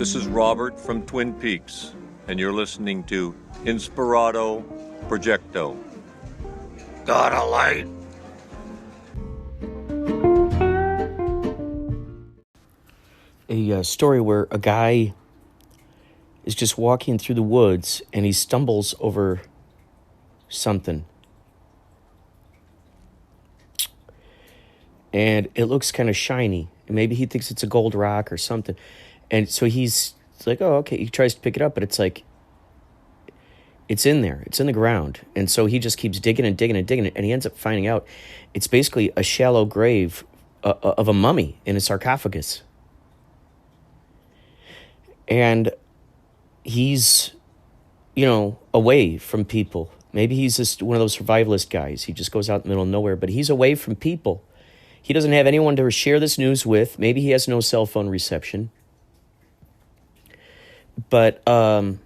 This is Robert from Twin Peaks, and you're listening to Inspirado, Projecto. Got a light? A story where a guy is just walking through the woods and he stumbles over something. And it looks kind of shiny. Maybe he thinks it's a gold rock or something. And so he's like, oh, okay. He tries to pick it up, but it's like, it's in there. It's in the ground. And so he just keeps digging and digging and digging. And he ends up finding out it's basically a shallow grave of a mummy in a sarcophagus. And he's, away from people. Maybe he's just one of those survivalist guys. He just goes out in the middle of nowhere, but he's away from people. He doesn't have anyone to share this news with. Maybe he has no cell phone reception. But from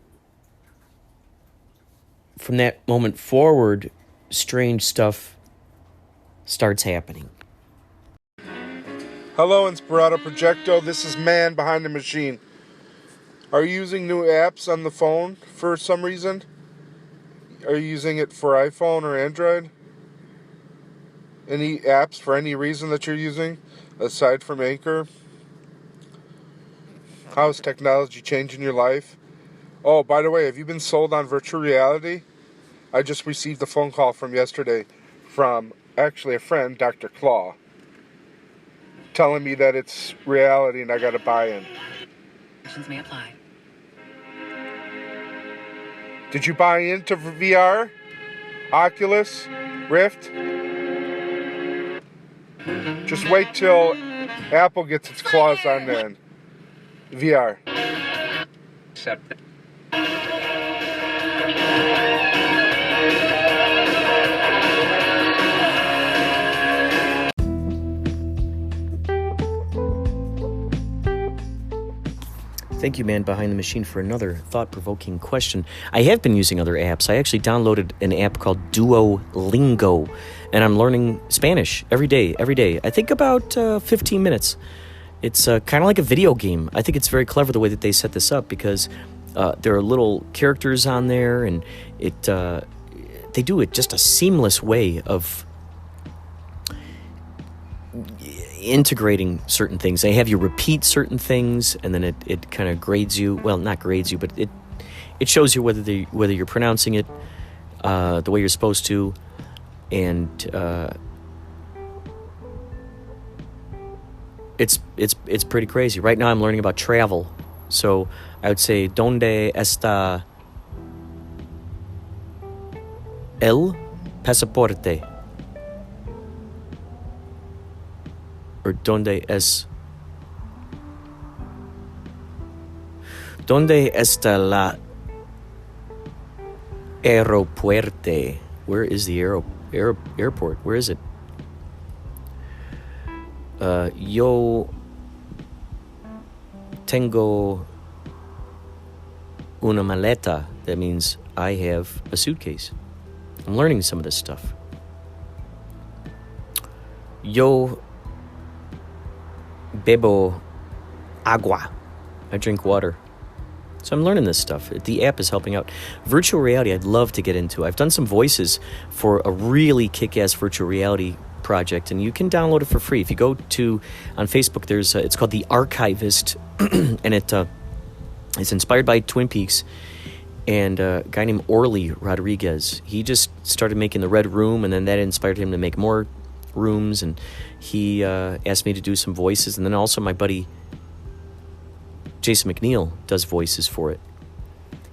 that moment forward, strange stuff starts happening. Hello, Inspirado Projecto. This is Man Behind the Machine. Are you using new apps on the phone for some reason? Are you using it for iPhone or Android? Any apps for any reason that you're using, aside from Anchor? How is technology changing your life? Oh, by the way, have you been sold on virtual reality? I just received a phone call from yesterday from actually a friend, Dr. Claw, telling me that it's reality and I got to buy in. May apply. Did you buy into VR? Oculus? Rift? Just wait till Apple gets its claws on then. VR. Accept it. Thank you, Man Behind the Machine, for another thought-provoking question. I have been using other apps. I actually downloaded an app called Duolingo, and I'm learning Spanish every day. I think about 15 minutes. It's kind of like a video game. I think it's very clever the way that they set this up because there are little characters on there, and they do it just a seamless way of integrating certain things. They have you repeat certain things, and then it kind of grades you. Well, not grades you, but it shows you whether you're pronouncing it the way you're supposed to, and it's pretty crazy. Right now, I'm learning about travel, so I would say ¿Dónde está el pasaporte? Or ¿Dónde está la aeropuerte? Where is the airport? Where is it? Yo tengo una maleta. That means I have a suitcase. I'm learning some of this stuff. Yo bebo agua. I drink water. So I'm learning this stuff. The app is helping out. Virtual reality, I'd love to get into. I've done some voices for a really kick-ass virtual reality project, and you can download it for free. If you go on Facebook, there's it's called The Archivist, and it's inspired by Twin Peaks, and a guy named Orly Rodriguez. He just started making the Red Room, and then that inspired him to make more rooms, and he asked me to do some voices, and then also my buddy Jason McNeil does voices for it.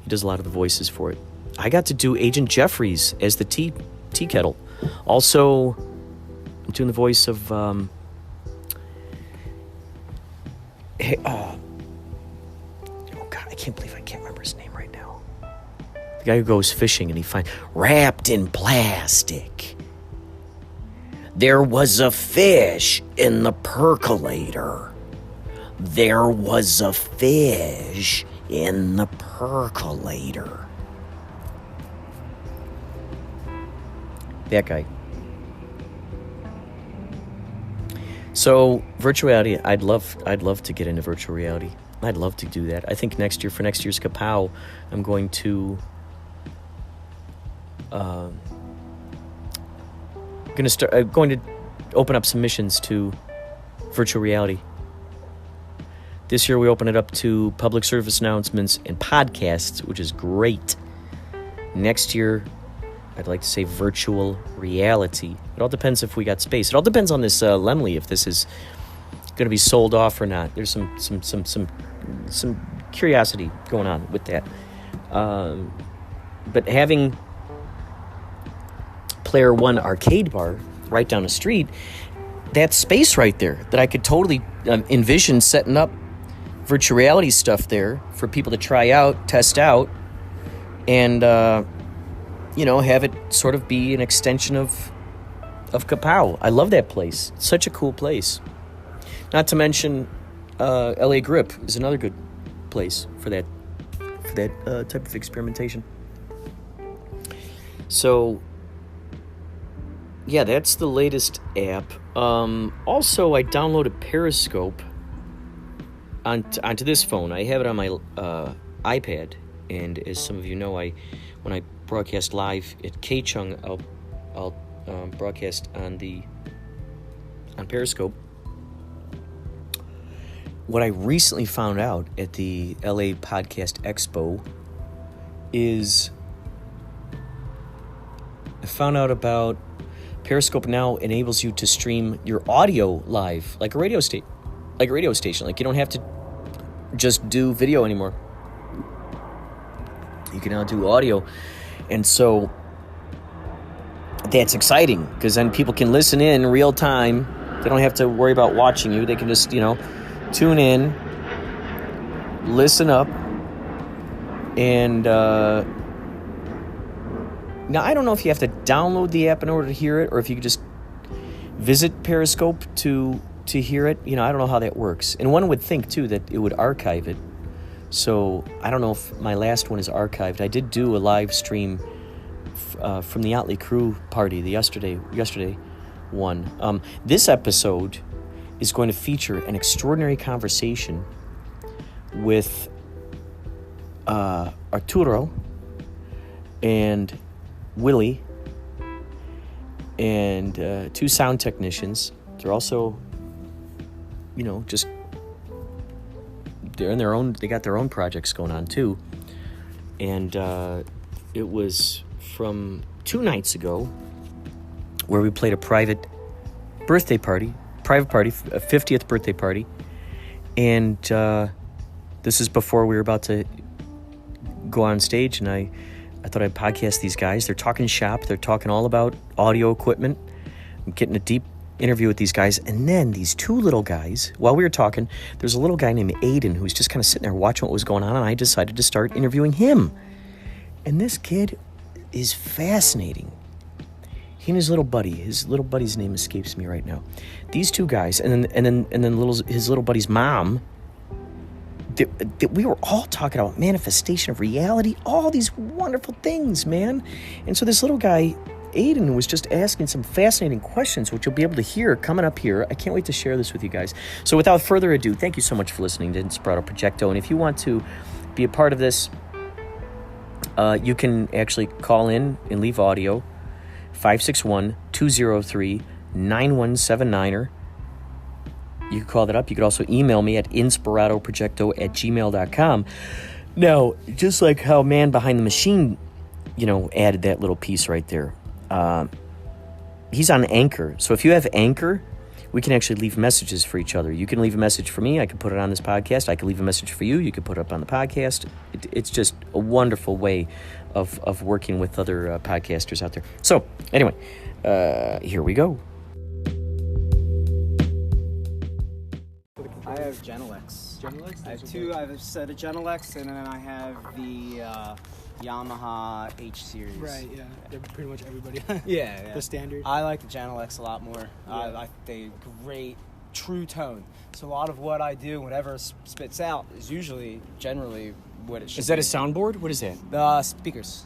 He does a lot of the voices for it. I got to do Agent Jeffries as the tea kettle. Also, I'm doing the voice of oh God, I can't believe I can't remember his name right now. The guy who goes fishing and he finds wrapped in plastic. There was a fish in the percolator. There was a fish in the percolator. That guy. So, virtual reality, I'd love to get into virtual reality. I'd love to do that. I think for next year's Kapow, I'm going to going to open up submissions to virtual reality. This year we open it up to public service announcements and podcasts, which is great. Next year, I'd like to say virtual reality. It all depends if we got space. It all depends on this Lemley, if this is going to be sold off or not. There's some curiosity going on with that. But having Player One Arcade Bar right down the street, that space right there that I could totally envision setting up virtual reality stuff there for people to try out, test out, and have it sort of be an extension of Kapow. I love that place. It's such a cool place. Not to mention, LA Grip is another good place for that type of experimentation. So, yeah, that's the latest app. Also, I downloaded Periscope onto this phone. I have it on my iPad, and as some of you know, when I broadcast live at K-Chung, I'll broadcast on Periscope. What I recently found out at the LA Podcast Expo is I found out about Periscope now enables you to stream your audio live like a radio station. Like you don't have to just do video anymore. You can now do audio. And so that's exciting because then people can listen in real time. They don't have to worry about watching you. They can just, tune in, listen up, and now I don't know if you have to download the app in order to hear it or if you could just visit Periscope to hear it. I don't know how that works. And one would think, too, that it would archive it. So I don't know if my last one is archived. I did do a live stream from the Yächtley Crëw party, the yesterday one. This episode is going to feature an extraordinary conversation with Arturo and Willie and two sound technicians. They're also, just they're in their own. They got their own projects going on too. And it was from 2 nights ago where we played a private party, a 50th birthday party, and this is before we were about to go on stage, and I thought I'd podcast these guys. They're talking shop. They're talking all about audio equipment. I'm getting a deep interview with these guys, and then these two little guys, while we were talking, there's a little guy named Aidan who was just kind of sitting there watching what was going on, and I decided to start interviewing him. And this kid is fascinating. He and his little buddy's name escapes me right now. These two guys, and then his little buddy's mom. We were all talking about manifestation of reality, all these wonderful things, man. And so this little guy, Aidan, was just asking some fascinating questions, which you'll be able to hear coming up here. I can't wait to share this with you guys. So without further ado, thank you so much for listening to Inspirado Projecto. And if you want to be a part of this, you can actually call in and leave audio. 561-203-9179. You can call that up. You could also email me at inspiradoprojecto@gmail.com. Now, just like how Man Behind the Machine, added that little piece right there. He's on Anchor. So if you have Anchor, we can actually leave messages for each other. You can leave a message for me. I can put it on this podcast. I can leave a message for you. You can put it up on the podcast. It's just a wonderful way of working with other podcasters out there. So anyway, here we go. I have Genelex. I have two. I have a set of Genelex, and then I have the Yamaha H series. Right, yeah. They're pretty much everybody. Yeah. The standard. I like the Genelex a lot more. I think they great true tone. So a lot of what I do, whatever spits out, is generally what it should be. Is that a soundboard? What is that? The speakers.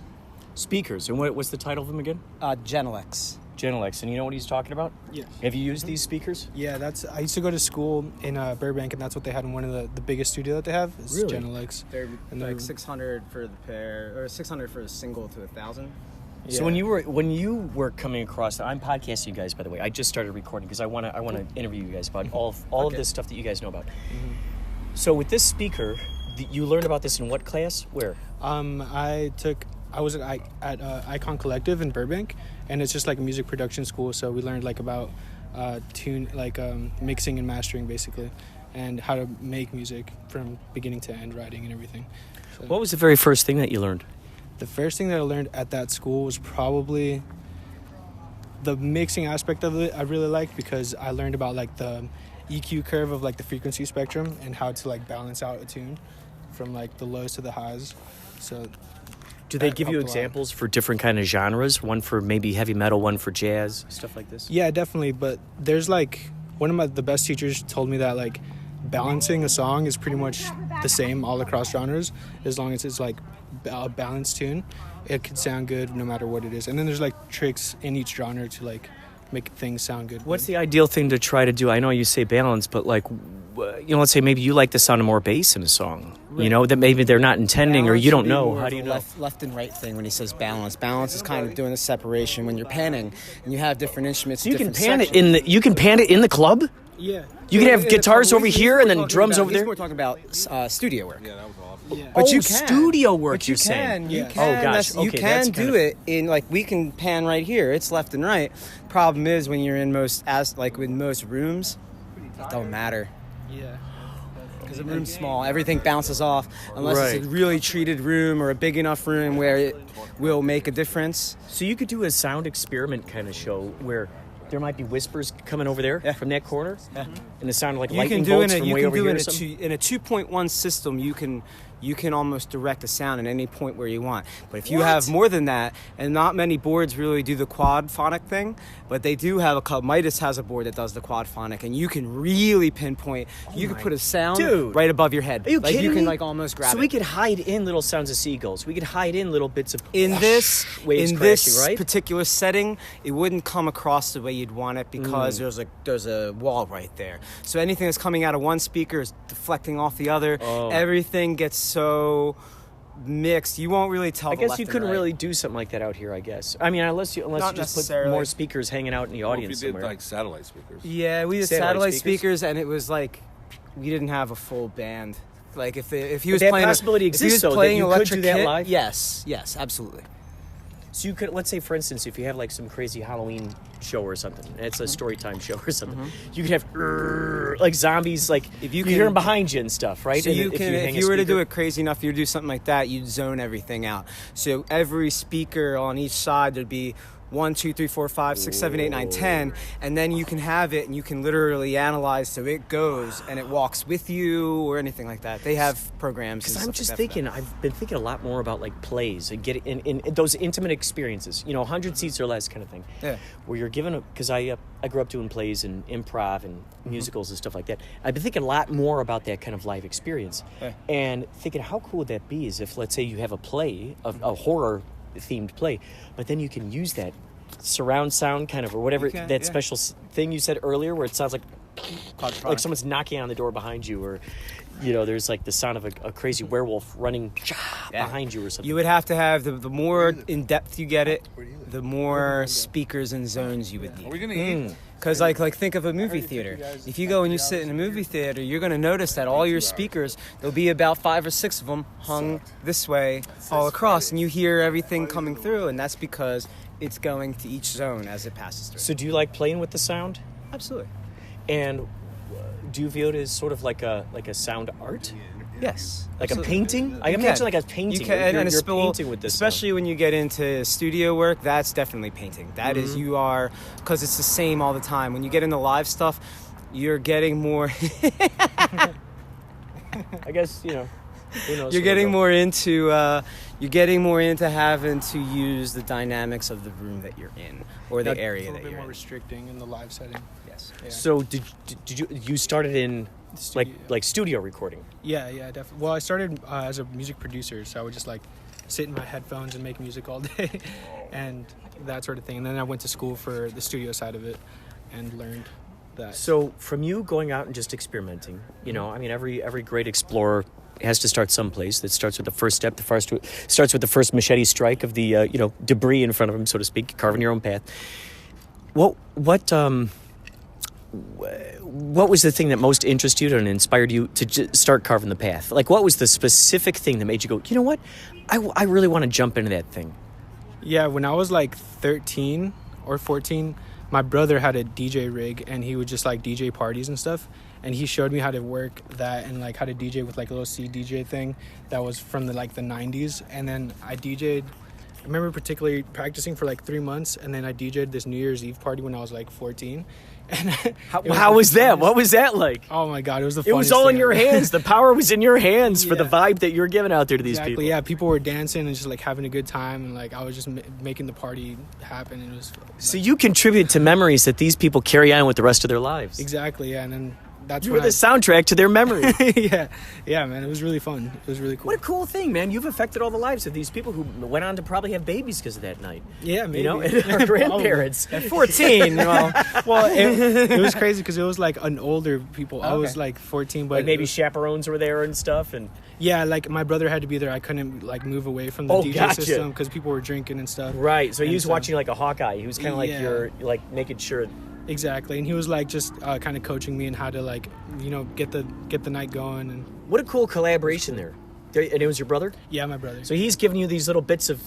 Speakers. And what's the title of them again? Genelex. Genelecs, and you know what he's talking about? Yes. Have you used these speakers? Yeah, I used to go to school in Burbank, and that's what they had in one of the biggest studio that they have. Is Really? Genelecs. They're And like they're- 600 for the pair, or 600 for a single to 1,000. So when you were coming across, I'm podcasting you guys, by the way. I just started recording because I want to interview you guys about all of this stuff that you guys know about. Mm-hmm. So with this speaker, you learned about this in what class? Where? I was at Icon Collective in Burbank, and it's just like a music production school. So we learned like about mixing and mastering basically, and how to make music from beginning to end, writing and everything. So What was the very first thing that you learned? the first thing that I learned at that school was probably the mixing aspect of it. I really liked because I learned about like the EQ curve of like the frequency spectrum and how to like balance out a tune from like the lows to the highs. So Do they that give you helped a lot. examples for different kind of genres? One for maybe heavy metal, one for jazz, stuff like this? Yeah, definitely. But there's like one of the best teachers told me that like balancing a song is pretty much the same all across genres, as long as it's like a balanced tune. It could sound good no matter what it is. And then there's like tricks in each genre to like make things sound good. What's the ideal thing to try to do? I know you say balance, but like, let's say maybe you like the sound of more bass in a song. Right. You know, that maybe they're not intending or Balance you would don't be know. more How of do you a know? Left and right thing when he says balance. Balance is kind of doing the separation when you're panning, and you have different instruments. So you can different pan it you can pan it in the club? Yeah. You can have In a guitars club. over He's here more and then talking drums about- over there. He's more talking about studio work. Yeah. But you can. Studio work, But you're you saying. can. You Yeah. can. Oh, gosh. You Okay, can that's do kind of- it in like we can pan right here. It's left and right. Problem is when you're in with most rooms, it don't matter. Yeah. Because the room's small, everything bounces off unless Right. it's a really treated room or a big enough room where it will make a difference. So you could do a sound experiment kind of show where there might be whispers coming over there Yeah. from that corner, Yeah. and the sound like You lightning can do bolts from way over here. or in something? a 2.1 system. You can almost direct the sound at any point where you want. But if you have more than that, and not many boards really do the quad phonic thing, but they do have a couple. Midas has a board that does the quad phonic, and you can really pinpoint. You can put a sound Dude. right above your head. Are you like kidding you can me? like almost grab So it. we could hide in little sounds of seagulls. We could hide in little bits of in this waves in crashing, this right? particular setting, it wouldn't come across the way you'd want it because there's a wall right there. So anything that's coming out of one speaker is deflecting off the other. Oh. Everything gets so mixed, you won't really tell. I the guess left you and couldn't right. really do something like that out here. I guess. I mean, unless you Not just put necessarily. more speakers hanging out in the Well, if audience you did somewhere. like satellite speakers. Yeah, we did Satellite satellite speakers? speakers, and it was like we didn't have a full band. Like if he was that playing, possibility if he exists, was though, playing that you could electric do that kit, live? Yes, absolutely. So you could, let's say, for instance, if you have like some crazy Halloween show or something, and it's a story time show or something, you could have like zombies, like If you you hear can- them behind you and stuff, right? So And you can, hang if a you were to do speaker- it crazy enough, you would do something like that, you'd zone everything out. So every speaker on each side, there'd be 1, 2, 3, 4, 5, 6, 7, 8, 9, 10, and then you can have it and you can literally analyze so it goes and it walks with you or anything like that. They have programs. Because and I'm stuff just like that for thinking, I've been thinking a lot more about like plays and get in those intimate experiences, 100 seats or less kind of thing. Yeah. Where you're given because I grew up doing plays and improv and musicals and stuff like that. I've been thinking a lot more about that kind of live experience, Yeah. and thinking how cool would that be? Is if let's say you have a play, a horror themed play, but then you can use that surround sound kind of or whatever You can, that yeah. special thing you said earlier, where it sounds like Quadraphonic. someone's knocking on the door behind you, or there's like the sound of a crazy werewolf running Yeah. behind you or something. You would have to have the more in depth you get it, the more speakers and zones you would Are we need. gonna eat? Because like think of a movie theater. If you go and you sit in a movie theater, you're going to notice that all your speakers, there'll be about 5 or 6 of them hung this way all across, and you hear everything coming through, and that's because it's going to each zone as it passes through. So do you like playing with the sound? Absolutely. And do you view it as sort of like a sound art? Yes. Like absolutely. a painting? I You imagine can. like a painting. You can, You're, and you're it's painting with this especially when you get into studio work. That's definitely painting. That is, you are, because it's the same all the time. When you get into live stuff, you're getting more. sound. I guess, who knows? You're getting more into. You're getting more into having to use the dynamics of the room that you're in or the A area little that bit you're more in. restricting in the live setting. Yes. Yeah. So did you started in Studio. like studio recording? Yeah, definitely. Well, I started as a music producer, so I would just like sit in my headphones and make music all day and that sort of thing. And then I went to school for the studio side of it and learned that. So from you going out and just experimenting, you know, I mean, every great explorer has to start someplace. That starts with the first step. Starts with the first machete strike of the debris in front of him, so to speak, carving your own path. What was the thing that most interested you and inspired you to start carving the path? Like, what was the specific thing that made you go, you know what, I really want to jump into that thing? Yeah, when I was like 13 or 14, my brother had a DJ rig and he would just like DJ parties and stuff. And he showed me how to work that and like how to DJ with like a little C DJ thing that was from the 90s. And then I DJ'd. I remember particularly practicing for like 3 months, and then I DJ'd this New Year's Eve party when I was like 14. And how was that? What was that like? Oh my God, it was the funniest It was all in thing your ever. hands. The power was in your hands for the Yeah. vibe that you're giving out there to these Exactly, people. yeah. People were dancing and just like having a good time, and like I was just making the party happen. And it was So you contribute to memories that these people carry on with the rest of their lives. exactly, yeah. And then that's You when were the soundtrack to their memory. yeah, man. It was really fun. It was really cool. What a cool thing, man. You've affected all the lives of these people who went on to probably have babies because of that night. Yeah, maybe. You know, and our grandparents. At 14, well, It was crazy because it was like an older people. I was Okay. like 14, but Like maybe chaperones were there and stuff. And yeah, like my brother had to be there. I couldn't like move away from the Oh, DJ gotcha. system because people were drinking and stuff. right. So he And was watching like a Hawkeye. He was kind of like Yeah. your, like making sure. Exactly, and he was like just kind of coaching me in how to like get the night going. And What a cool collaboration there. And it was your brother? yeah, my brother. So he's giving you these little bits of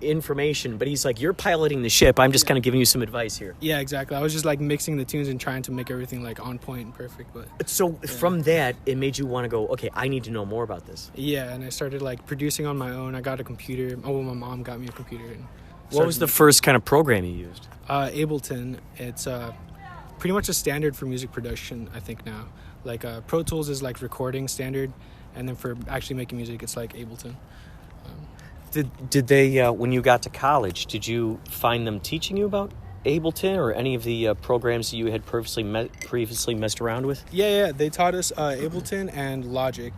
information, but he's like, you're piloting the ship. I'm just kind of giving you some advice here. Yeah, exactly. I was just like mixing the tunes and trying to make everything like on point and perfect. But So from that, it made you want to go, okay, I need to know more about this. yeah, and I started like producing on my own. I got a computer. Oh, well, my mom got me a computer. And What was the first kind of program you used? Ableton. It's pretty much a standard for music production, I think now. Like Pro Tools is like recording standard, and then for actually making music, it's like Ableton. Did they, when you got to college, did you find them teaching you about Ableton or any of the programs that you had previously messed around with? Yeah, they taught us Ableton and Logic,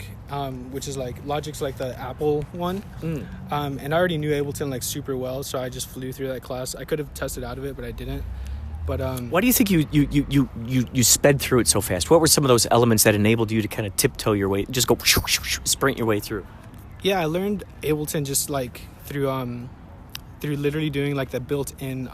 which is like Logic's like the Apple one. And I already knew Ableton like super well, so I just flew through that class. I could have tested out of it, but I didn't. But Why do you think you sped through it so fast? What were some of those elements that enabled you to kind of tiptoe your way, just go sprint your way through? yeah, I learned Ableton just like through literally doing like the built-in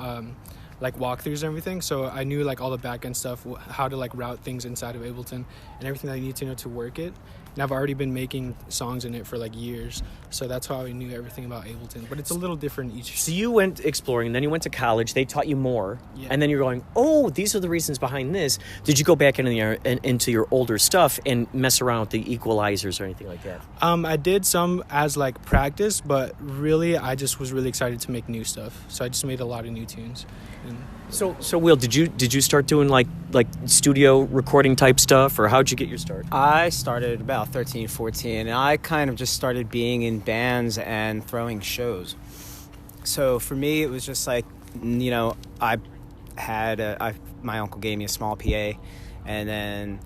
like walkthroughs and everything. So I knew like all the back-end stuff, how to like route things inside of Ableton and everything that I need to know to work it. And I've already been making songs in it for like years. So that's how I knew everything about Ableton. But it's a little different each. So you went exploring, and then you went to college. They taught you more, Yeah. and then you're going, oh, these are the reasons behind this. Did you go back into your older stuff and mess around with the equalizers or anything like that? I did some as like practice, but really I just was really excited to make new stuff. So I just made a lot of new tunes. And So Will, did you start doing like studio recording type stuff, or how'd you get your start? I started about 13, 14, and I kind of just started being in bands and throwing shows. So for me, it was just like, I had my uncle gave me a small PA, and then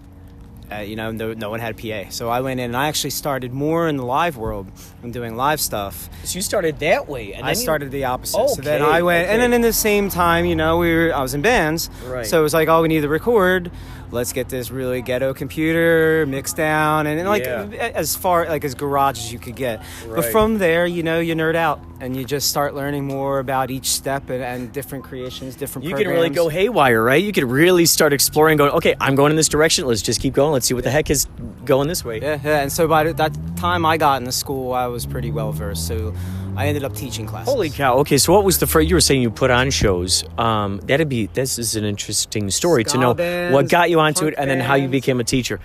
no one had a PA. So I went in and I actually started more in the live world and doing live stuff. So you started that way, and I then started the opposite. Okay, So then I went, okay. and then in the same time, I was in bands. Right. So it was like, oh, we need to record. Let's get this really ghetto computer mixed down, and like Yeah. as far like as garage as you could get. But Right. from there, you nerd out and you just start learning more about each step and different creations, different. You programs. could really go haywire, right? You could really start exploring, going, okay, I'm going in this direction. Let's just keep going. Let's see what the heck is going this way. Yeah. And so by that time I got into school, I was pretty well versed. So I ended up teaching classes. Holy cow. Okay, so what was the first, you were saying you put on shows. This is an interesting story to Ska know bands, what got you onto it punk and then how you bands. became a teacher.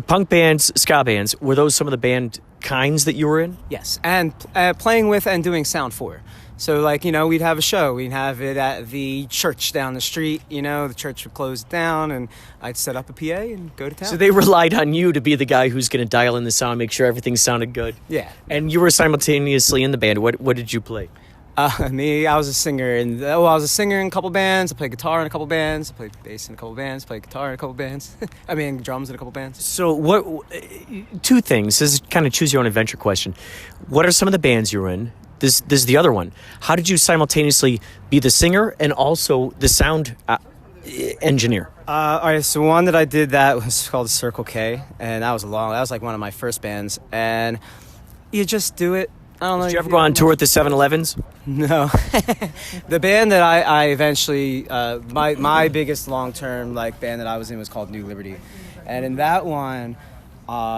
Punk bands, ska bands, were those some of the band kinds that you were in? Yes, and playing with and doing sound for. So, like, we'd have a show. We'd have it at the church down the street. The church would close down, and I'd set up a PA and go to town. So they relied on you to be the guy who's going to dial in the sound, make sure everything sounded good. Yeah. And you were simultaneously in the band. What did you play? Me, I was a singer in a couple bands. I played guitar in a couple bands. I played bass in a couple bands. Played guitar in a couple bands. I mean, drums in a couple bands. So two things. This is kind of choose your own adventure question. What are some of the bands you were in? This is the other one. How did you simultaneously be the singer and also the sound engineer? All right, so one that I did that was called Circle K, and that was like one of my first bands. And you just do it. I don't know. Did you ever go on tour at the 7-Elevens? No. The band that I eventually, my biggest long-term band that I was in was called New Liberty. And in that one,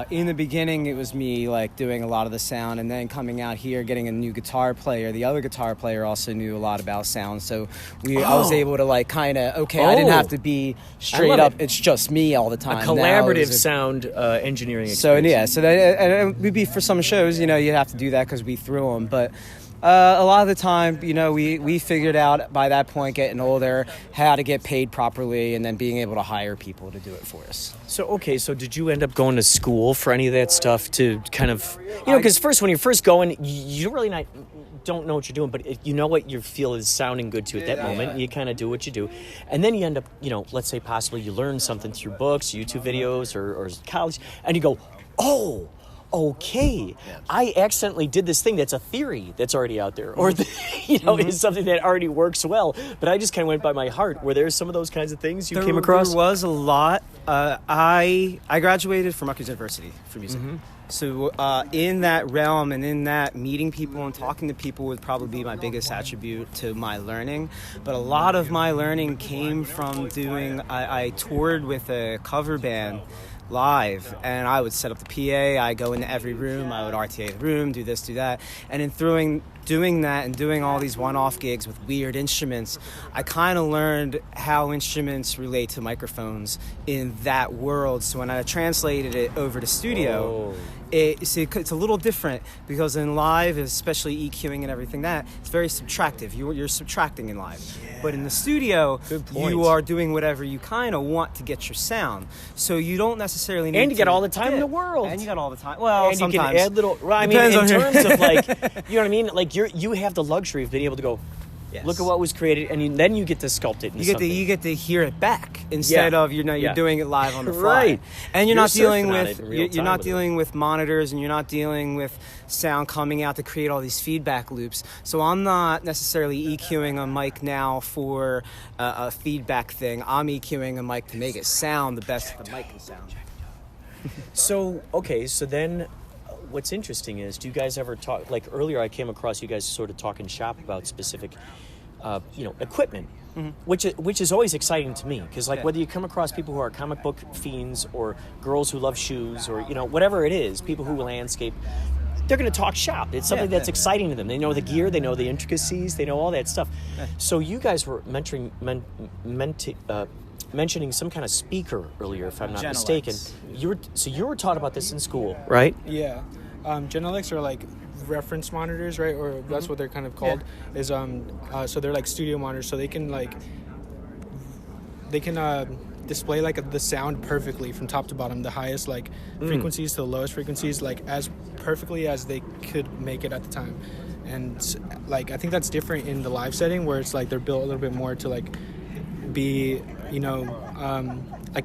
in the beginning, it was me doing a lot of the sound, and then coming out here, getting a new guitar player. The other guitar player also knew a lot about sound, so I was able to I didn't have to be straight up. It's just me all the time. A collaborative sound engineering experience. And we'd be for some shows, you'd have to do that because we threw them, but. A lot of the time, we figured out by that point, getting older, how to get paid properly and then being able to hire people to do it for us. So did you end up going to school for any of that stuff to kind of, because when you're first going, you really don't know what you're doing, but you know what you feel is sounding good to at that moment. You kind of do what you do. And then you end up, let's say possibly you learn something through books, YouTube videos or college, and you go, oh, okay, I accidentally did this thing that's a theory that's already out there, or is something that already works well, but I just kind of went by my heart. Were there some of those kinds of things you came across? There was a lot. I graduated from Rutgers University for music. So in that realm and in that, meeting people and talking to people would probably be my biggest attribute to my learning. But a lot of my learning came from I toured with a cover band live, and I would set up the PA, I go into every room, I would RTA the room, do this, do that, and in doing that and doing all these one-off gigs with weird instruments, I kind of learned how instruments relate to microphones in that world. So when I translated it over to studio, it's a little different, because in live, especially EQing and everything it's very subtractive. You're subtracting in live. But in the studio, you are doing whatever you kind of want to get your sound. So you don't necessarily need and you get all the time in the world. And you got all the time. Well, and sometimes. You can add little, in terms of you know what I mean? You have the luxury of being able to go, look at what was created, and then you get to sculpt it into something. You get to hear it back instead of you're doing it live on the fly. Right. And you're not dealing with monitors, and you're not dealing with sound coming out to create all these feedback loops. So I'm not necessarily EQing a mic now for a feedback thing. I'm EQing a mic to make it sound the best the mic can sound. So then what's interesting is, do you guys ever talk, earlier I came across you guys sort of talking shop about specific, equipment, which is always exciting to me, because whether you come across people who are comic book fiends or girls who love shoes or, whatever it is, people who landscape, they're going to talk shop. It's something that's exciting to them. They know the gear, they know the intricacies, they know all that stuff. So you guys were mentioning some kind of speaker earlier, if I'm not mistaken. You were taught about this in school, right? Yeah. Genelecs are reference monitors, right? Or that's what they're kind of called. Is so they're studio monitors, so they can display the sound perfectly from top to bottom, the highest frequencies to the lowest frequencies, as perfectly as they could make it at the time. And I think that's different in the live setting, where it's they're built a little bit more to be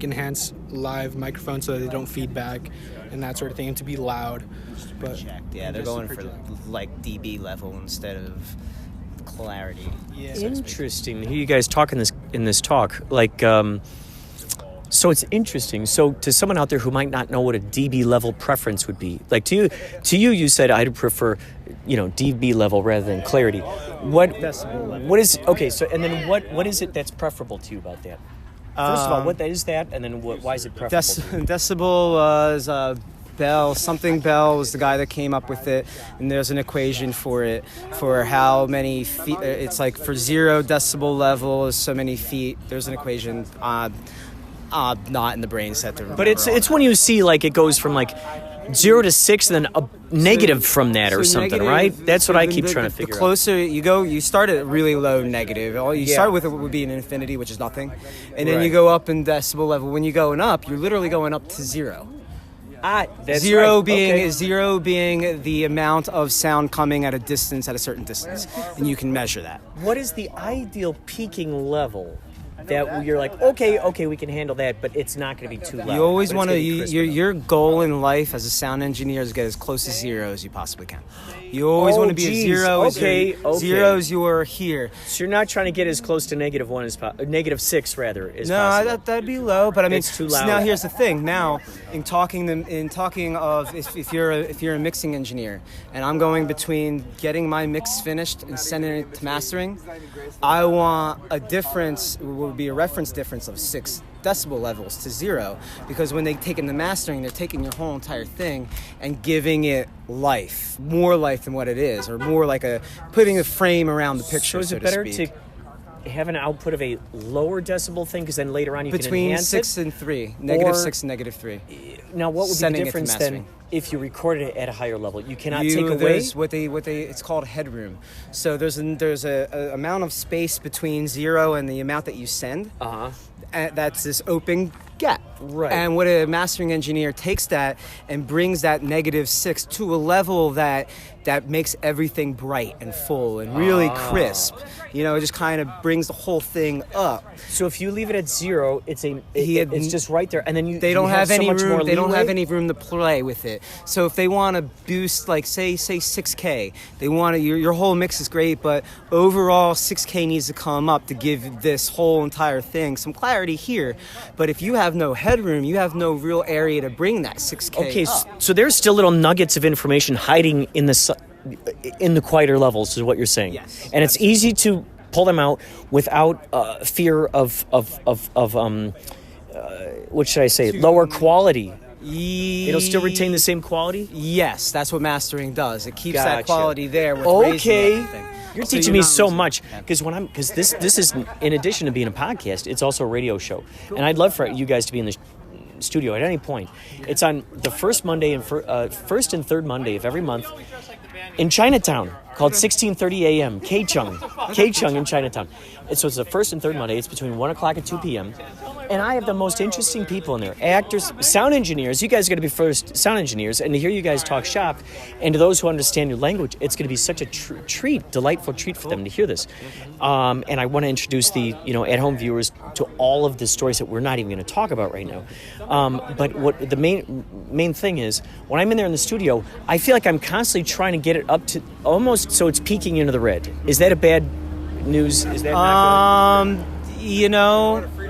enhance live microphones so that they don't feedback and that sort of thing, and to be loud. But they're going for dB level instead of clarity. Yeah. Interesting to hear you guys talk in this talk. So it's interesting. So to someone out there who might not know what a dB level preference would be, to you said I'd prefer, dB level rather than clarity. What is okay? So and then what is it that's preferable to you about that? First of all, what is that, and then why is it preferable? Decibel was Bell. Something Bell was the guy that came up with it, and there's an equation for it, for how many feet. It's for 0 decibel level is so many feet. There's an equation. Not in the brain set to. But it's when you see it goes from 0 to 6, and then a negative from that or something, right? That's what I keep trying to figure out. The closer you go, you start at really low negative. All you start with would be an infinity, which is nothing, and then you go up in decibel level. When you're going up, you're literally going up to 0. That's Zero right. being Okay. zero being the amount of sound coming at a distance, at a certain distance, and you can measure that. What is the ideal peaking level that you're like, okay, we can handle that, but it's not going to be too loud? You always but it's want to. gonna be crisp enough? Your goal in life as a sound engineer is to get as close to zero as you possibly can. You always want to be geez. a zero. Okay. Zero is your here. So you're not trying to get as close to -1 as -6 rather as No, possible. that'd be low. But I mean, It's too so loud. now here's the thing. Now, in talking of if you're a mixing engineer, and I'm going between getting my mix finished and sending it to mastering, I want a difference. Would be a reference difference of 6 decibel levels to 0, because when they take in the mastering, they're taking your whole entire thing and giving it life, more life than what it is, or more like putting a frame around the picture. So is it better to have an output of a lower decibel thing, because then later on you can between enhance 6 it? and 3, Or- -6 and -3. Now, what would be the Sending it to difference then mastering. if you recorded it at a higher level? You cannot take away. There's what they it's called headroom. So there's a amount of space between 0 and the amount that you send. That's this open gap. Right. And what a mastering engineer takes that and brings that -6 to a level that makes everything bright and full and really crisp. It just kind of brings the whole thing up. So if you leave it at 0, it's just right there, and then They don't have so any much more room. They don't have leeway? any room to play with it. So if they want to boost, like say 6K, they want to. Your whole mix is great, but overall 6K needs to come up to give this whole entire thing some clarity here. But if you have no headroom, you have no real area to bring that 6K Okay, up. so there's still little nuggets of information hiding in the quieter levels, is what you're saying. Yes. And it's easy to pull them out without fear of what should I say? Lower quality. It'll still retain the same quality? Yes, that's what mastering does. It keeps that Gotcha. quality there with raising Okay. everything. You're So teaching me not so losing- much, because this is, in addition to being a podcast, it's also a radio show, and I'd love for you guys to be in the studio at any point. It's on the first and third Monday of every month in Chinatown, called 1630 a.m. K-Chung in Chinatown. So it's the first and third Monday. It's between 1 o'clock and 2 p.m. And I have the most interesting people in there. Actors, sound engineers. You guys are going to be first sound engineers. And to hear you guys talk shop, and to those who understand your language, it's going to be such a delightful treat for them to hear this. And I want to introduce the at-home viewers to all of the stories that we're not even going to talk about right now. But what the main thing is, when I'm in there in the studio, I feel like I'm constantly trying to get it up to almost so it's peaking into the red. Is that a bad news? Is that not good?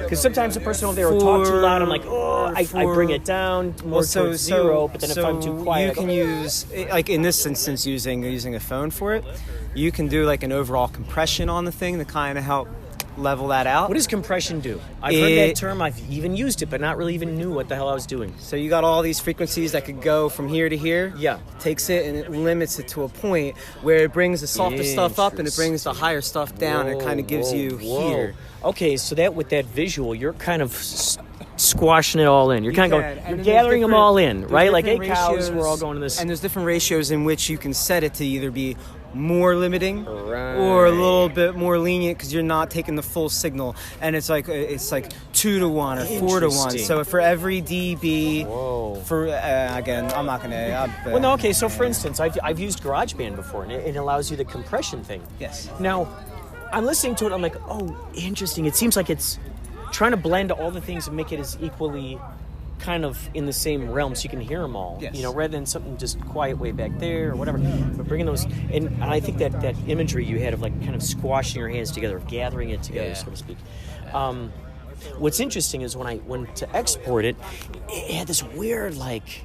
Because sometimes the person over there will talk too loud. I'm like, I bring it down more towards 0. But then if I'm too quiet, you can use, like in this instance, using a phone for it. You can do like an overall compression on the thing to kind of help level that out. what does compression do? I've heard that term. I've even used it, but not really even knew what the hell I was doing. So you got all these frequencies that could go from here to here. Yeah. Takes it and it limits it to a point where it brings the softer stuff up and it brings the higher stuff down. And it kind of gives you here. Okay, so that with that visual, you're kind of squashing it all in. You're kind of can. going, And you're then gathering there's them all in, different- right? there's Like, hey, different cows, ratios, we're all going to this. And there's different ratios in which you can set it to either be more limiting or a little bit more lenient because you're not taking the full signal. And it's like 2 to 1 or 4 to 1. Interesting. So for every dB, Whoa. for again, I'm not gonna. Well, no, okay, so for instance, I've used GarageBand before, and it allows you the compression thing. Yes. Now, I'm listening to it, I'm like, oh, interesting. It seems like it's trying to blend all the things and make it as equally kind of in the same realm so you can hear them all. Yes. Rather than something just quiet way back there or whatever. But bringing those, and I think that imagery you had of like kind of squashing your hands together, of gathering it together, so to speak. What's interesting is when I went to export it, it had this weird like,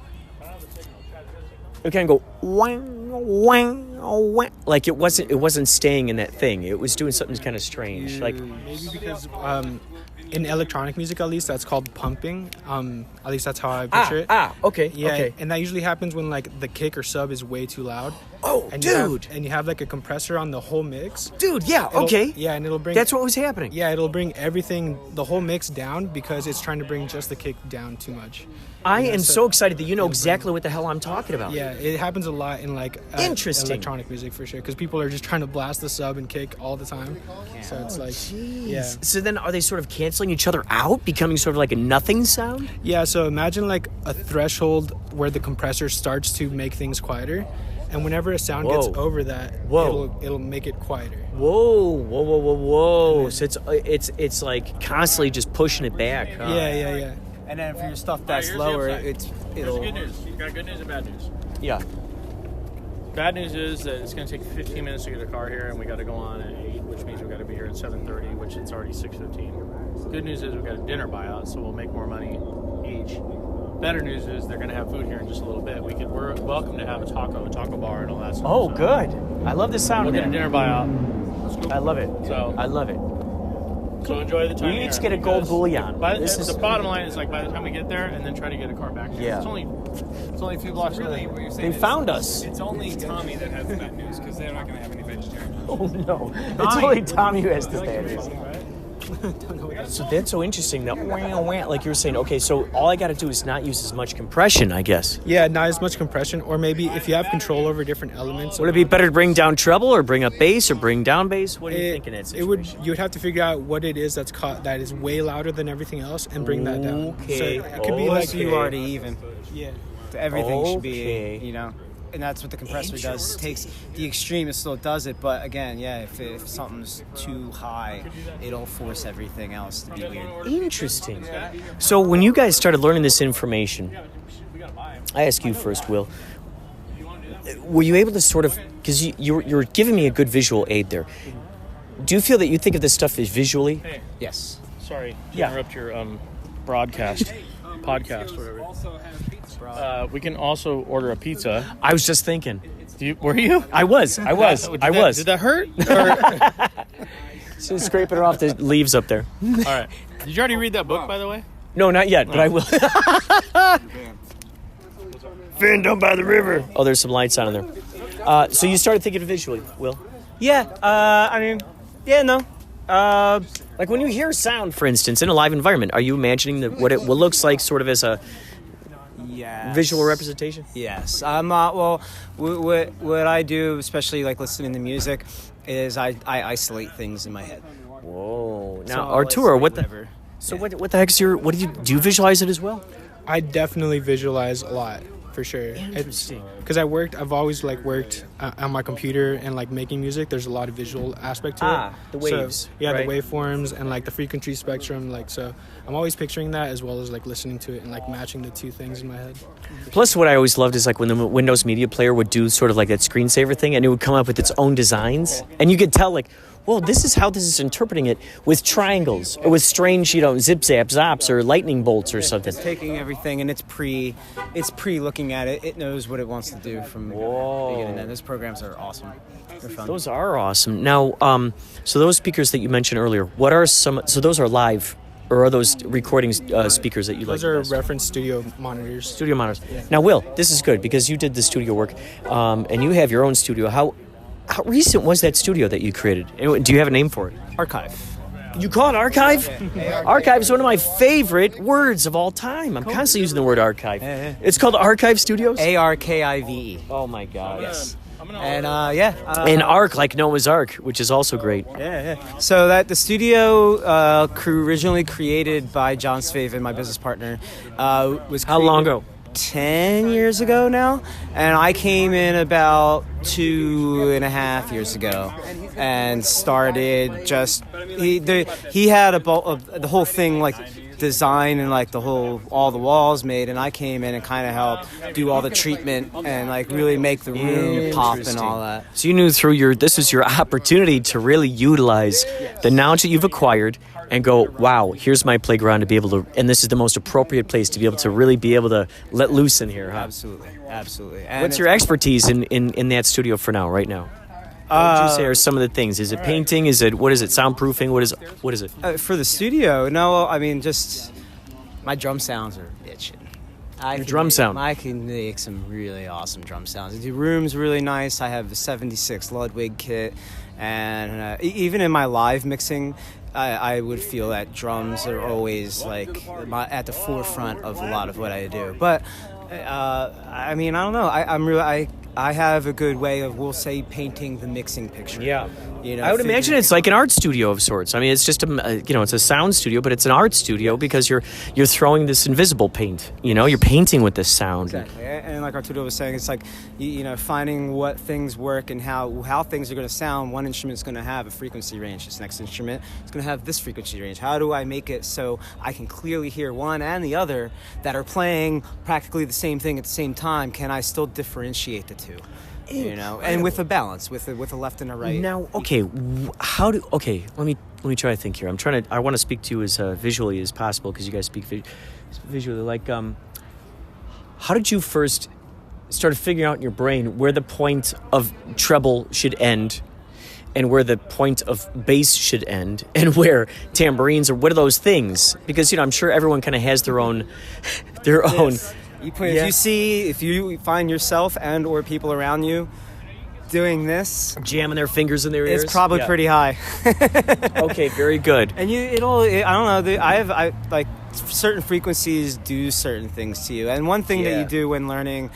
it kind of go wang, wang, wang. Like it wasn't staying in that thing. It was doing something kind of strange. Like Maybe because in electronic music, at least, that's called pumping. At least that's how I picture it. Okay, Yeah, okay. and that usually happens when like the kick or sub is way too loud. Oh, and dude. you have like a compressor on the whole mix. Dude, yeah, It'll- okay. Yeah, and it'll bring. That's what was happening. Yeah, it'll bring everything, the whole mix down because it's trying to bring just the kick down too much. I am so- so excited that you know exactly what the hell I'm talking about. Yeah, it happens a lot in like Interesting. electronic music for sure because people are just trying to blast the sub and kick all the time. So it's like, yeah. So then are they sort of canceling each other out, becoming sort of like a nothing sound? Yeah, So imagine like a threshold where the compressor starts to make things quieter, and whenever a sound gets over that, it'll make it quieter. Whoa. So it's like constantly just pushing it back. Huh? Yeah. And then for your stuff that's lower, it'll. Good news. You got good news and bad news. Yeah. Bad news is that it's going to take 15 minutes to get a car here, and we got to go on at 8, which means we got to be here at 7:30, which it's already 6:15. Good news is we got a dinner buyout, so we'll make more money each. Better news is they're going to have food here in just a little bit. We're welcome to have a taco bar, and all that stuff. Oh, good. I love the sound We'll of get a that. dinner buyout. I love it. So I love it. So enjoy the time. We each here, get a gold because bullion. The bottom line is like by the time we get there, and then try to get a car back. Yeah. It's only a few blocks Really, away. what you're saying They is found us. It's only Tommy that has the bad news because they're not going to have any vegetarian. Oh no! It's only Tommy who has the bad news. So that's so interesting. That like you were saying. Okay, so all I got to do is not use as much compression, I guess. Yeah, not as much compression, or maybe if you have control over different elements. Would it be better to bring down treble, or bring up bass, or bring down bass? What do you think in that situation? You would have to figure out what it is that is way louder than everything else and bring that down. Okay. So it could be Plus, like you already even. Yeah. Everything should Okay. be, and that's what the compressor does. It takes the extreme, it still does it, but again, if something's too high, it'll force everything else to be weird. Interesting. So when you guys started learning this information, I ask you first, Will. Were you able to sort of, because you're giving me a good visual aid there. Do you feel that you think of this stuff as visually? Yes. Sorry to interrupt your podcast, whatever. We can also order a pizza. I was just thinking. Were you? I was. Did that hurt? So scraping her off the leaves up there. All right. Did you already read that book, by the way? No, not yet, but I will. Fan down by the river. Oh, there's some lights on in there. So you started thinking visually, Will? Yeah. No. Like when you hear sound, for instance, in a live environment, are you imagining what looks like sort of as a visual representation? Yes. Well, what I do, especially like listening to music, is I isolate things in my head. Whoa. Now, So I'll Arturo, isolate what the whatever. So what the heck's your? What do you visualize it as well? I definitely visualize a lot, for sure. Interesting. Because I've always like worked on my computer and like making music. There's a lot of visual aspect to it. The waves. So, right? the waveforms and like the frequency spectrum. Like, so I'm always picturing that as well as like listening to it and like matching the two things in my head. Plus, what I always loved is like when the Windows Media Player would do sort of like that screensaver thing, and it would come up with its own designs, and you could tell like, well, this is how this is interpreting it with triangles or with strange, zip zap zops or lightning bolts or something. It's taking everything and it's pre looking at it. It knows what it wants to do from the beginning. And those programs are awesome. They're fun. Those are awesome. Now, so those speakers that you mentioned earlier, what are some? So those are live, or are those recording speakers that you like? Those are reference studio monitors. Studio monitors. Yeah. Now, Will, this is good because you did the studio work, and you have your own studio. How recent was that studio that you created? Do you have a name for it? Archive. You call it archive? Archive is one of my favorite words of all time. I'm constantly using the word archive. It's called Archive Studios? ARKIVE. Oh, my God. Yes. And and Ark, like Noah's Ark, which is also great. So that the studio crew originally created by John Svaven, my business partner, was How long ago? 10 years ago now, and I came in about 2.5 years ago and started just he had the whole thing like design and like all the walls made, and I came in and kind of helped do all the treatment and like really make the room pop and all that. So you knew this was your opportunity to really utilize the knowledge that you've acquired and go, wow, here's my playground to be able to, and this is the most appropriate place to be able to really be able to let loose in here, huh? Absolutely. And What's your expertise in that studio for now, right now? What would you say are some of the things? Is it painting? What is it? Soundproofing? What is it? For the studio, no, I mean, just my drum sounds are bitchin'. I can make some really awesome drum sounds. The room's really nice. I have the 76 Ludwig kit, and even in my live mixing, I would feel that drums are always like at the forefront of a lot of what I do. But I mean, I don't know. I have a good way of, we'll say, painting the mixing picture. Yeah. You know, I would imagine it's like an art studio of sorts. I mean, it's just it's a sound studio, but it's an art studio because you're throwing this invisible paint. You know, you're painting with this sound. Exactly. And like Arturo was saying, it's like, finding what things work and how things are going to sound. One instrument's going to have a frequency range. This next instrument is going to have this frequency range. How do I make it so I can clearly hear one and the other that are playing practically the same thing at the same time? Can I still differentiate the two? And with a balance, with a left and a right. Now, okay, let me try to think here. I want to speak to you as visually as possible because you guys speak visually. Like, how did you first start figuring out in your brain where the point of treble should end and where the point of bass should end and where tambourines or what are those things? Because, I'm sure everyone kind of has their own. If you find yourself and or people around you doing this, jamming their fingers in their ears, it's probably pretty high. Okay, very good. And I don't know. I like certain frequencies do certain things to you. And one thing that you do when learning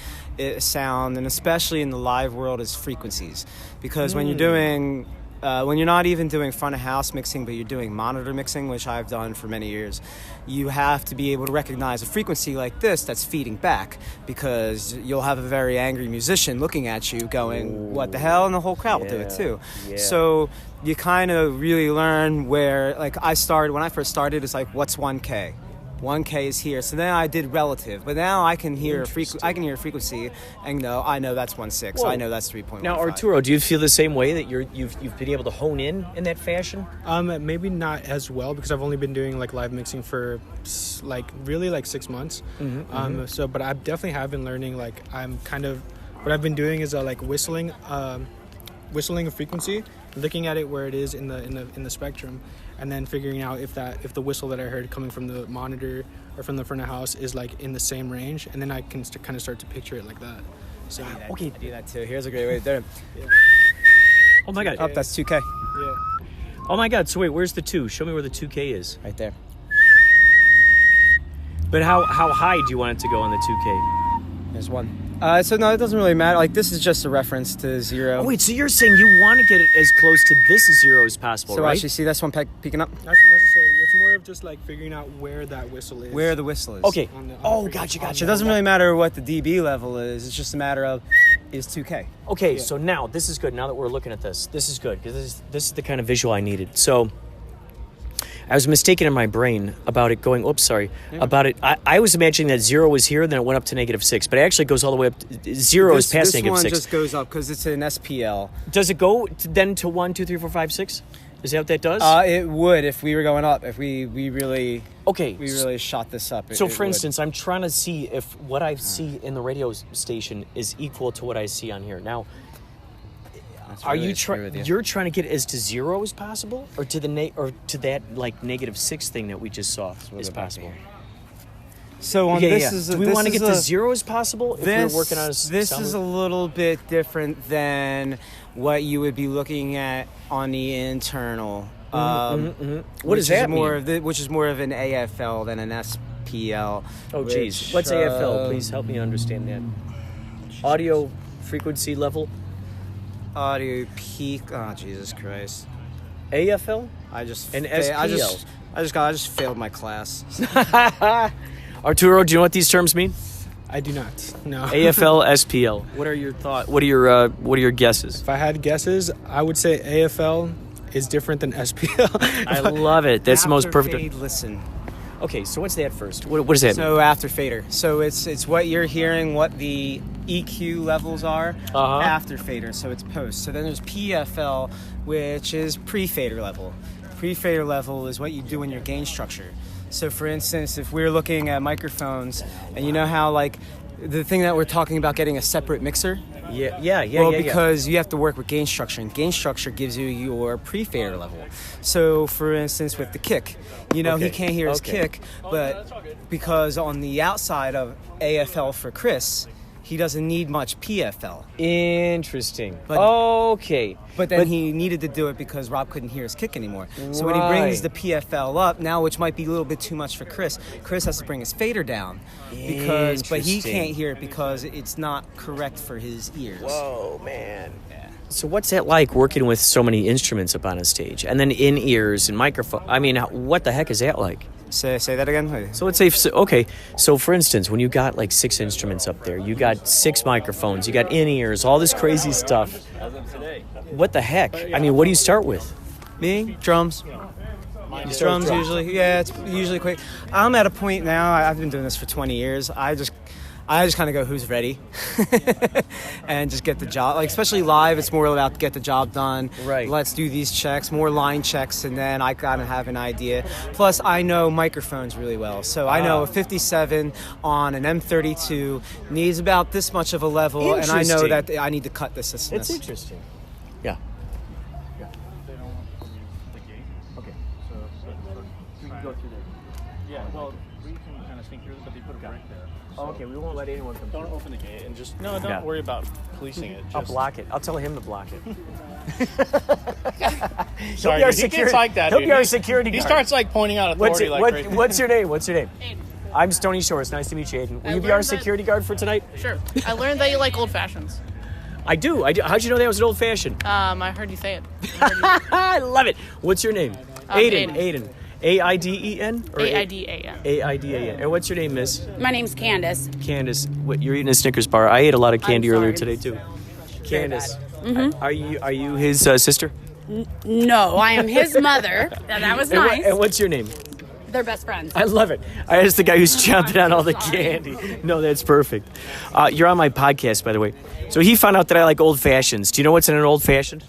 sound, and especially in the live world, is frequencies. Because when you're doing when you're not even doing front of house mixing, but you're doing monitor mixing, which I've done for many years, you have to be able to recognize a frequency like this that's feeding back, because you'll have a very angry musician looking at you going, what the hell? And the whole crowd will do it too. Yeah. So you kind of really learn where, like when I first started, it's like, what's 1K? 1K is here. So then I did relative, but now I can hear a frequency and I know that's 1.6. Whoa. I know that's 3.15. Now, Arturo, do you feel the same way that you've been able to hone in that fashion? Maybe not as well, because I've only been doing like live mixing for really 6 months. Mm-hmm. But I definitely have been learning. Like, what I've been doing is whistling a frequency, looking at it where it is in the spectrum, and then figuring out if the whistle that I heard coming from the monitor or from the front of house is like in the same range, and then I can kind of start to picture it like that. So okay, I do that too. Here's a great way to do it. Yeah. Oh my God! Oh, that's 2K. Yeah. Oh my God! So wait, where's the 2? Show me where the 2K is. Right there. But how high do you want it to go on the 2K? There's 1. So no, it doesn't really matter. Like, this is just a reference to 0. Oh wait, so you're saying you want to get it as close to this 0 as possible, so right? So actually, see this one peeking up? Not necessarily. It's more of just like figuring out where that whistle is. Where the whistle is. Okay. Gotcha. It doesn't really matter what the dB level is. It's just a matter of is 2K. Okay, so now this is good. Now that we're looking at this is good, because this is the kind of visual I needed. So I was mistaken in my brain about it going, about it. I was imagining that 0 was here, then it went up to -6, but it actually goes all the way up. 0 is past -6. This one just goes up because it's an SPL. Does it go then to 1, 2, 3, 4, 5, 6? Is that what that does? It would if we were going up. If we really shot this up. So for instance, I'm trying to see if what I see in the radio station is equal to what I see on here. Now, are you you're trying to get as to 0 as possible, or to that like -6 thing that we just saw as possible? So on do we want to get to 0 as possible if we're working on this is a little bit different than what you would be looking at on the internal. What does that mean? Which is more of an AFL than an SPL. Oh, geez. What's AFL? Please help me understand that. Audio frequency level? Audio peak. Oh, Jesus Christ. AFL? I just and SPL. I just failed my class. Arturo, do you know what these terms mean? I do not. No. AFL, SPL. What are your thoughts? What are your guesses? If I had guesses, I would say AFL is different than SPL. I love it. That's the most perfect. Fade, listen. Okay, so what's that first? What is that? So after fader. So it's what you're hearing, what the EQ levels are after fader. So it's post. So then there's PFL, which is pre-fader level. Pre-fader level is what you do in your gain structure. So for instance, if we're looking at microphones, and you know how like the thing that we're talking about getting a separate mixer? Because you have to work with gain structure, and gain structure gives you your pre-fader level. So for instance, with the kick, he can't hear his kick, but because on the outside of AFL for Chris, he doesn't need much PFL. Interesting. But- okay. But then he needed to do it because Rob couldn't hear his kick anymore. So when he brings the PFL up now, which might be a little bit too much for Chris has to bring his fader down but he can't hear it because it's not correct for his ears. Whoa, man. Yeah. So what's that like working with so many instruments up on a stage and then in ears and microphone? I mean, what the heck is that like? Say that again. So let's say, okay, so for instance, when you got like 6 instruments up there, you got 6 microphones, you got in-ears, all this crazy stuff. What the heck? I mean, what do you start with? Me? Drums. Drums usually. Yeah, it's usually quick. I'm at a point now, I've been doing this for 20 years, I just kind of go, who's ready? And just get the job. Like, especially live, it's more about get the job done. Right. Let's do these checks, more line checks, and then I kind of have an idea. Plus, I know microphones really well. So I know a 57 on an M32 needs about this much of a level, and I know that I need to cut this. It's interesting. Yeah. Okay, so we can go through there. Yeah, well, we can kind of sneak through, but they put a break there. So Okay, we won't let anyone come don't open the gate and just don't worry about policing it. I'll block it. I'll tell him to block it. Sorry, He'll be our he gets like that. He'll dude. be our security He guard. starts like pointing out authority crazy. What's your name? Aidan. Aidan. I'm Stony Shores. Nice to meet you, Aidan. Will you be our security guard for tonight? Sure. I learned that you like old fashions. I do. How'd you know that was an old fashioned? I heard you say it. I love it. What's your name? Aidan. Aidan. A-I-D-E-N? Or A-I-D-A-N. A-I-D-A-N. And what's your name, miss? My name's Candice. Candice. What, you're eating a Snickers bar. I ate a lot of candy I'm earlier sorry. today, too. Very Candice. bad. Are you his sister? No, I am his mother. That was nice. And what's your name? They're best friends. I love it. I asked the guy who's chomping on all the candy. No, that's perfect. You're on my podcast, by the way. So he found out that I like old fashions. Do you know what's in an old fashioned?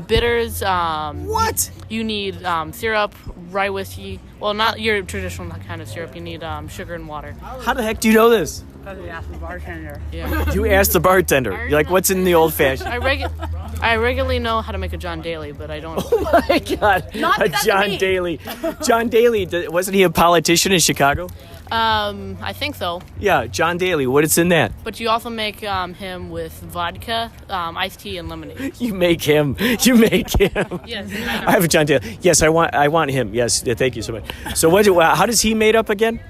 Bitters. What? You need syrup, rye whiskey. Well, not your traditional kind of syrup. You need sugar and water. How the heck do you know this? Because we asked the bartender. Yeah. You asked the bartender. You're like, what's in the old fashioned? I regularly know how to make a John Daly, but I don't. Oh my God. A John Daly. John Daly, wasn't he a politician in Chicago? I think so. Yeah, John Daly. What's in that? But you also make him with vodka, iced tea, and lemonade. You make him. Yes. I have a John Daly. Yes, I want him. Yes, thank you so much. So how does he made up again?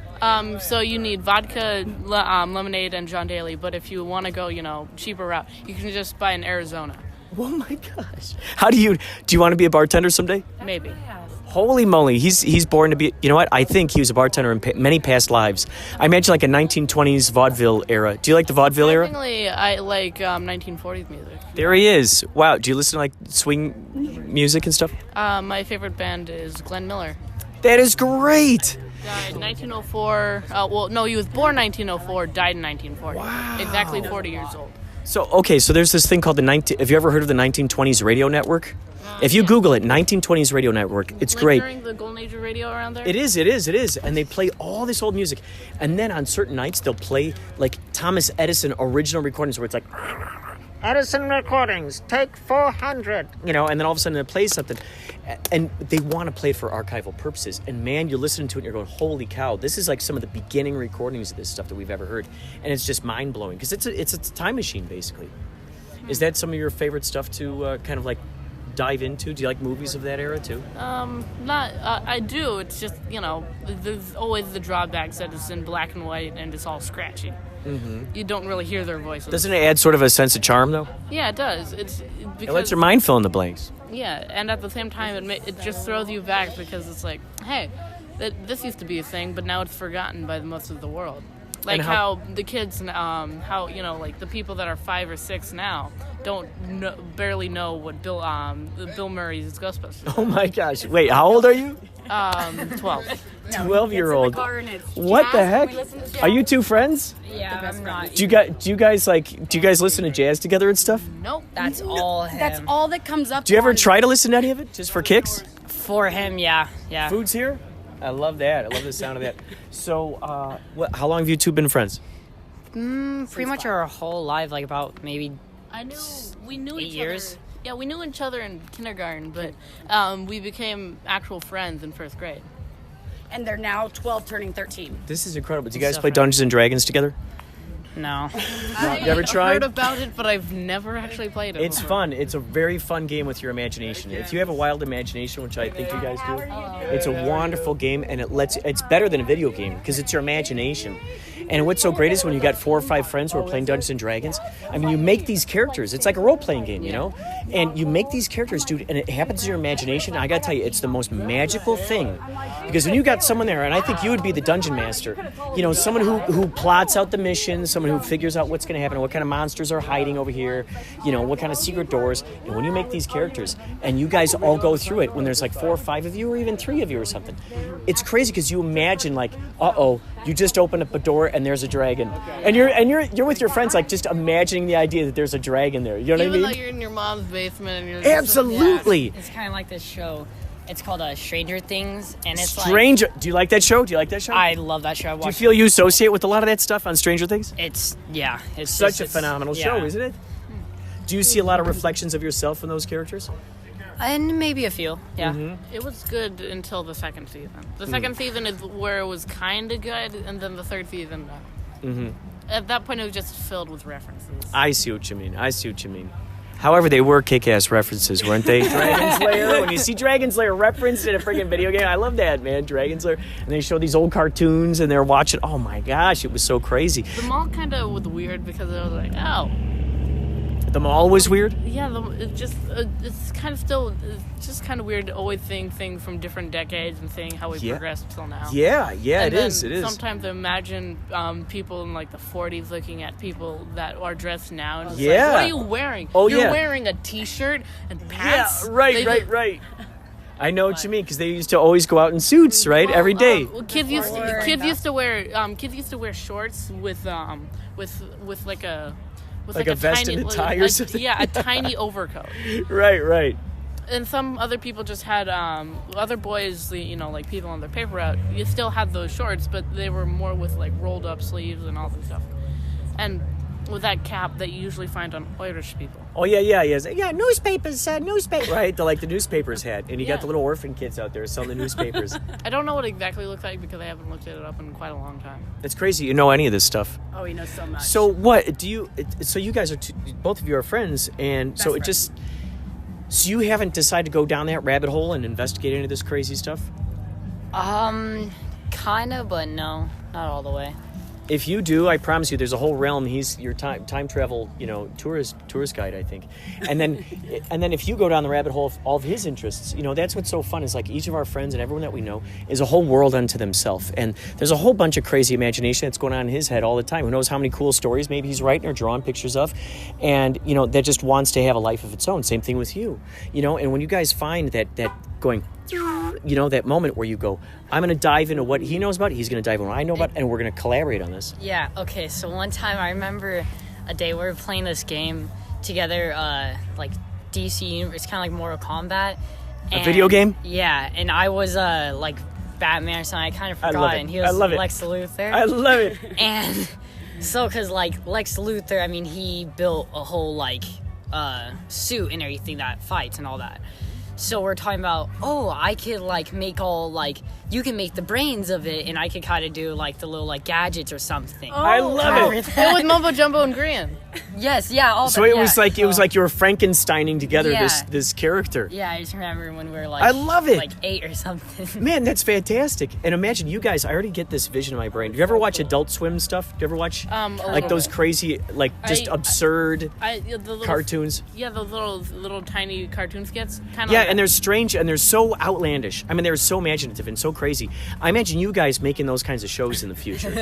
So you need vodka, lemonade, and John Daly. But if you want to go, cheaper route, you can just buy in Arizona. Oh my gosh! Do you want to be a bartender someday? Maybe. Holy moly! He's born to be. You know what? I think he was a bartender in many past lives. I imagine like a 1920s vaudeville era. Do you like the vaudeville era? Technically, I like 1940s music. There he is. Wow. Do you listen to like swing music and stuff? My favorite band is Glenn Miller. That is great. Died 1904. He was born 1904. Died in 1940. Wow. Exactly 40 years old. So there's this thing called have you ever heard of the 1920s radio network? If you Google it, 1920s radio network, it's great. During the golden age of radio around there? It is. And they play all this old music. And then on certain nights, they'll play like Thomas Edison original recordings where it's like, Edison recordings, take 400. And then all of a sudden it plays something. And they want to play it for archival purposes. And man, you're listening to it and you're going, holy cow, this is like some of the beginning recordings of this stuff that we've ever heard. And it's just mind-blowing because it's a time machine, basically. Is that some of your favorite stuff to kind of like dive into? Do you like movies of that era too? I do. It's just, there's always the drawbacks that it's in black and white and it's all scratchy. Mm-hmm. You don't really hear their voices. Doesn't it add sort of a sense of charm, though? Yeah, it does. It lets your mind fill in the blanks. Yeah, and at the same time, it just throws you back because it's like, hey, this used to be a thing, but now it's forgotten by most of the world. Like how the kids, like the people that are 5 or 6 now barely know what Bill Murray's Ghostbusters. Oh my gosh! Wait, how old are you? 12. 12-year-old. What the heck? Are you two friends? Yeah, I'm not. Do you guys listen to jazz together and stuff? Nope. That's all him. That's all that comes up. Do you ever try to listen to any of it just for kicks? For him, yeah. Food's here. I love that. I love the sound of that. So, how long have you two been friends? Pretty much our whole life, like about maybe. We knew 8 each years. other. Yeah, we knew each other in kindergarten, but we became actual friends in 1st grade. And they're now 12 turning 13. This is incredible. Do you guys play Dungeons and Dragons together? No. You ever tried? I've heard about it, but I've never actually played it. It's fun. It's a very fun game with your imagination. If you have a wild imagination, which I think you guys do, it's a wonderful game, and it's better than a video game because it's your imagination. And what's so great is when you got 4 or 5 friends who are playing Dungeons and Dragons. I mean, you make these characters. It's like a role-playing game, you know? And you make these characters, dude, and it happens in your imagination. I gotta tell you, it's the most magical thing. Because when you got someone there, and I think you would be the dungeon master, you know, someone who plots out the missions, someone who figures out what's going to happen, what kind of monsters are hiding over here, you know, what kind of secret doors. And when you make these characters, and you guys all go through it, when there's like 4 or 5 of you, or even 3 of you or something, it's crazy because you imagine like, you just opened up a door and there's a dragon, and you're with your friends, like just imagining the idea that there's a dragon there. You know what I mean? Even though you're in your mom's basement and you're just absolutely. It's kind of like this show. It's called Stranger Things, and it's Stranger. Do you like that show? I love that show. Do you feel you associate with a lot of that stuff on Stranger Things? It's such a phenomenal show, isn't it? Do you see a lot of reflections of yourself in those characters? And maybe a few, yeah. Mm-hmm. It was good until the second season. The second season is where it was kind of good, and then the third season, at that point, it was just filled with references. I see what you mean. However, they were kick-ass references, weren't they? Dragon Slayer. When you see Dragon Slayer referenced in a freaking video game, I love that, man. Dragon Slayer. And they show these old cartoons, and they're watching. Oh, my gosh. It was so crazy. The mall kind of was weird because I was like, oh. The mall was weird? Yeah, it's just kind of weird always seeing things from different decades and seeing how we progressed till now. Yeah, and it is. Sometimes I imagine people in like the 40s looking at people that are dressed now and just like, what are you wearing? Oh, You're wearing a t-shirt and pants? Yeah, right. I know what you mean, because they used to always go out in suits, right? Every day. Kids used to wear shorts with like a a vest tiny, and a tie or something? Yeah, a tiny overcoat. Right. And some other people just had, other boys, you know, like people on their paper route, you still had those shorts, but they were more with like rolled up sleeves and all this stuff. And with that cap that you usually find on Irish people. Oh, yeah. Yeah, newspapers, right, like the newspapers had. And you got the little orphan kids out there selling the newspapers. I don't know what it exactly looks like because I haven't looked it up in quite a long time. It's crazy you know any of this stuff. Oh, he knows so much. So what, so you guys are, both of you are friends, and Best so friend. So you haven't decided to go down that rabbit hole and investigate any of this crazy stuff? Kinda, but no, not all the way. If you do, I promise you, there's a whole realm. He's your time travel, you know, tourist guide, I think. And then if you go down the rabbit hole of all of his interests, you know, that's what's so fun. Is like each of our friends and everyone that we know is a whole world unto themselves. And there's a whole bunch of crazy imagination that's going on in his head all the time. Who knows how many cool stories maybe he's writing or drawing pictures of, and you know that just wants to have a life of its own. Same thing with you, you know. And when you guys find that going, you know, that moment where you go, I'm going to dive into what he knows about, he's going to dive into what I know about, and we're going to collaborate on this. Yeah, okay, so one time I remember a day we were playing this game together, like DC, it's kind of like Mortal Kombat. A video game? Yeah, and I was like Batman or something, I kind of forgot, and he was Lex Luthor. I love it. And so, because like Lex Luthor, I mean, he built a whole like suit and everything that fights and all that. So we're talking about, I could like make all like, you can make the brains of it, and I could kind of do like the little like gadgets or something. I love it. It was Mumbo Jumbo and Grian. Yes, yeah. All so it was like it was like you were Frankensteining together this character. Yeah, I just remember when we were like, I love it. Like 8 or something. Man, that's fantastic. And imagine you guys. I already get this vision in my brain. Do you ever watch Adult Swim stuff? Do you ever watch like those crazy, like just absurd cartoons? Yeah, those little tiny cartoon skits. And they're strange and they're so outlandish. I mean, they're so imaginative and so crazy. I imagine you guys making those kinds of shows in the future,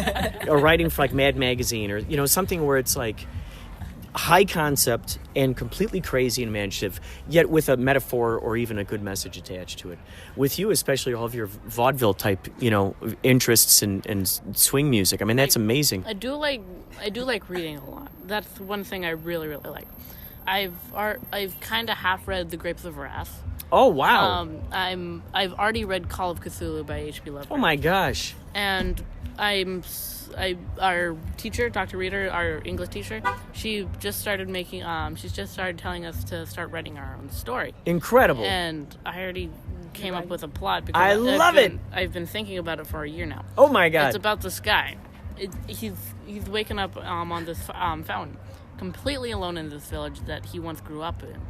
or writing for like Mad Magazine, or you know, something where it's like high concept and completely crazy and imaginative, yet with a metaphor or even a good message attached to it. With you, especially all of your vaudeville type, you know, interests and swing music. I mean, that's amazing. I do like reading a lot. That's one thing I really, really like. I've kind of half read The Grapes of Wrath. Oh wow! I've already read Call of Cthulhu by H.P. Lovecraft. Oh my gosh! And our teacher, Dr. Reader, our English teacher, she just started making. She's just started telling us to start writing our own story. Incredible! And I already came up with a plot because I love it. I've been thinking about it for a year now. Oh my god! It's about this guy he's waking up on this fountain, completely alone in this village that he once grew up in,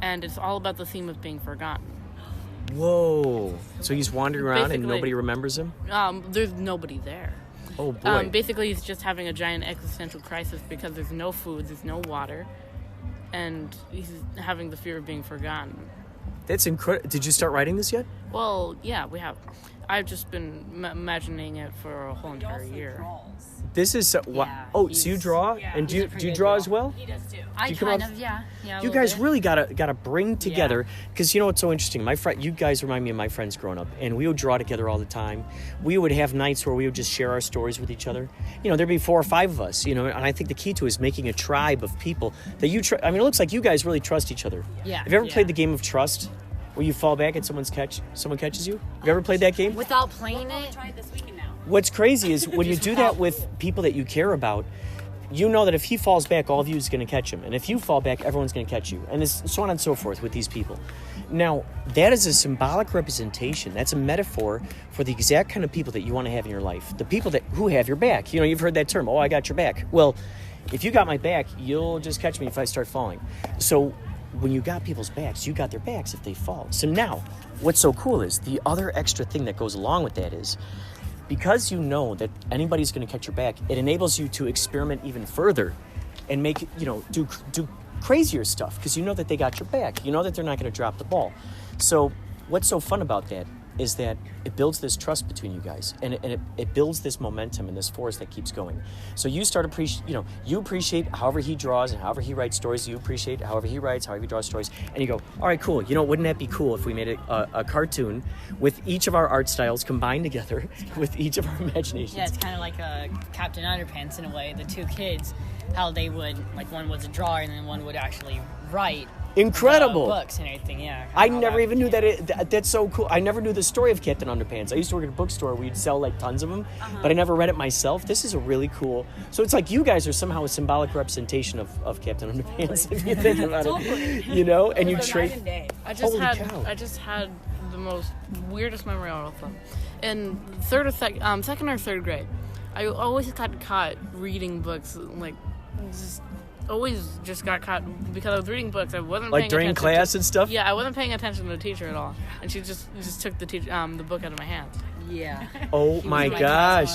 and it's all about the theme of being forgotten. Whoa! So he's wandering around and Basically, nobody remembers him? There's nobody there. Oh boy! Basically, he's just having a giant existential crisis because there's no food, there's no water, and he's having the fear of being forgotten. That's incredible. Did you start writing this yet? Well, yeah, we have. I've just been imagining it for a whole entire year. This is so you draw, and do you draw as well? He does too. Yeah. You guys really gotta bring together, because you know what's so interesting. You guys remind me of my friends growing up, and we would draw together all the time. We would have nights where we would just share our stories with each other. You know, there'd be 4 or 5 of us. You know, and I think the key to it is making a tribe of people that you. I mean, it looks like you guys really trust each other. Yeah. Have you ever played the game of trust, where you fall back and someone catches you? Have you ever played that game? Without playing it. Try it this weekend now. What's crazy is when you do that with people that you care about, you know that if he falls back, all of you is going to catch him. And if you fall back, everyone's going to catch you. And it's so on and so forth with these people. Now, that is a symbolic representation. That's a metaphor for the exact kind of people that you want to have in your life. The people who have your back. You know, you've heard that term, I got your back. Well, if you got my back, you'll just catch me if I start falling. So when you got people's backs, you got their backs if they fall. So now, what's so cool is the other extra thing that goes along with that is, because you know that anybody's going to catch your back, it enables you to experiment even further and make, do crazier stuff, because you know that they got your back. You know that they're not going to drop the ball. So what's so fun about that is that it builds this trust between you guys, and it builds this momentum and this force that keeps going. So you start you appreciate however he draws and however he writes stories. You appreciate however he writes, however he draws stories, and you go, all right, cool. Wouldn't that be cool if we made a cartoon with each of our art styles combined together with each of our imaginations? Yeah, it's kind of like a Captain Underpants in a way. The 2 kids, how they would, like, one was a drawer and then one would actually write. Incredible books and everything. Yeah. I never even knew that. That's so cool. I never knew the story of Captain Underpants. I used to work at a bookstore where you'd sell like tons of them, but I never read it myself. This is a really cool. So it's like you guys are somehow a symbolic representation of Captain Underpants, if you think about it. And you trade. I just had the most weirdest memory of all of them. In second or third grade, I always got caught reading books, like always just got caught because I was reading books. I wasn't like paying during attention class and stuff. Yeah, I wasn't paying attention to the teacher at all, and she just took the book out of my hands. Yeah. Oh my gosh.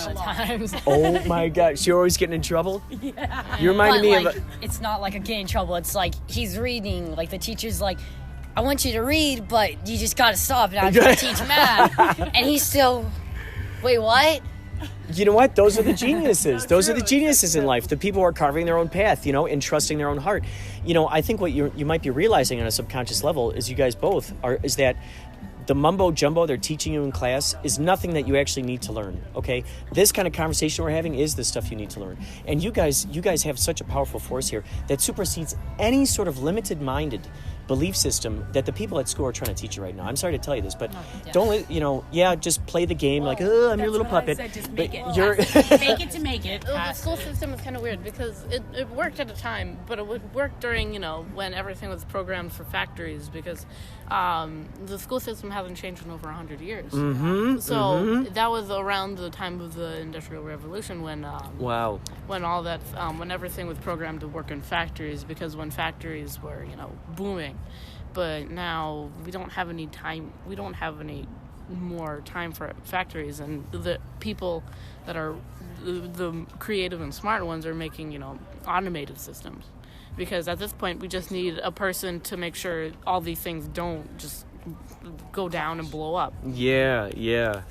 Oh my gosh. You're always getting in trouble? Yeah. You reminded me of it's not like a get in trouble. It's like he's reading. Like the teacher's like, I want you to read, but you just got to stop and I'm going to teach math. And he's still, wait, what? You know what? Those are the geniuses. Those are the geniuses in life. The people who are carving their own path, and trusting their own heart. I think what you might be realizing on a subconscious level is you guys both is that the mumbo jumbo they're teaching you in class is nothing that you actually need to learn, okay? This kind of conversation we're having is the stuff you need to learn. And you guys have such a powerful force here that supersedes any sort of limited-minded belief system that the people at school are trying to teach you right now. I'm sorry to tell you this, but just play the game I'm your little puppet. Said, just make it. You're Make it to make it. The school system is kind of weird because it worked at a time, but it would work during, when everything was programmed for factories, because the school system hasn't changed in over 100 years. That was around the time of the Industrial Revolution when when all that when everything was programmed to work in factories, because when factories were booming. But now we don't have any time. We don't have any more time for factories, and the people that are the creative and smart ones are making automated systems, because at this point we just need a person to make sure all these things don't just go down and blow up. Yeah.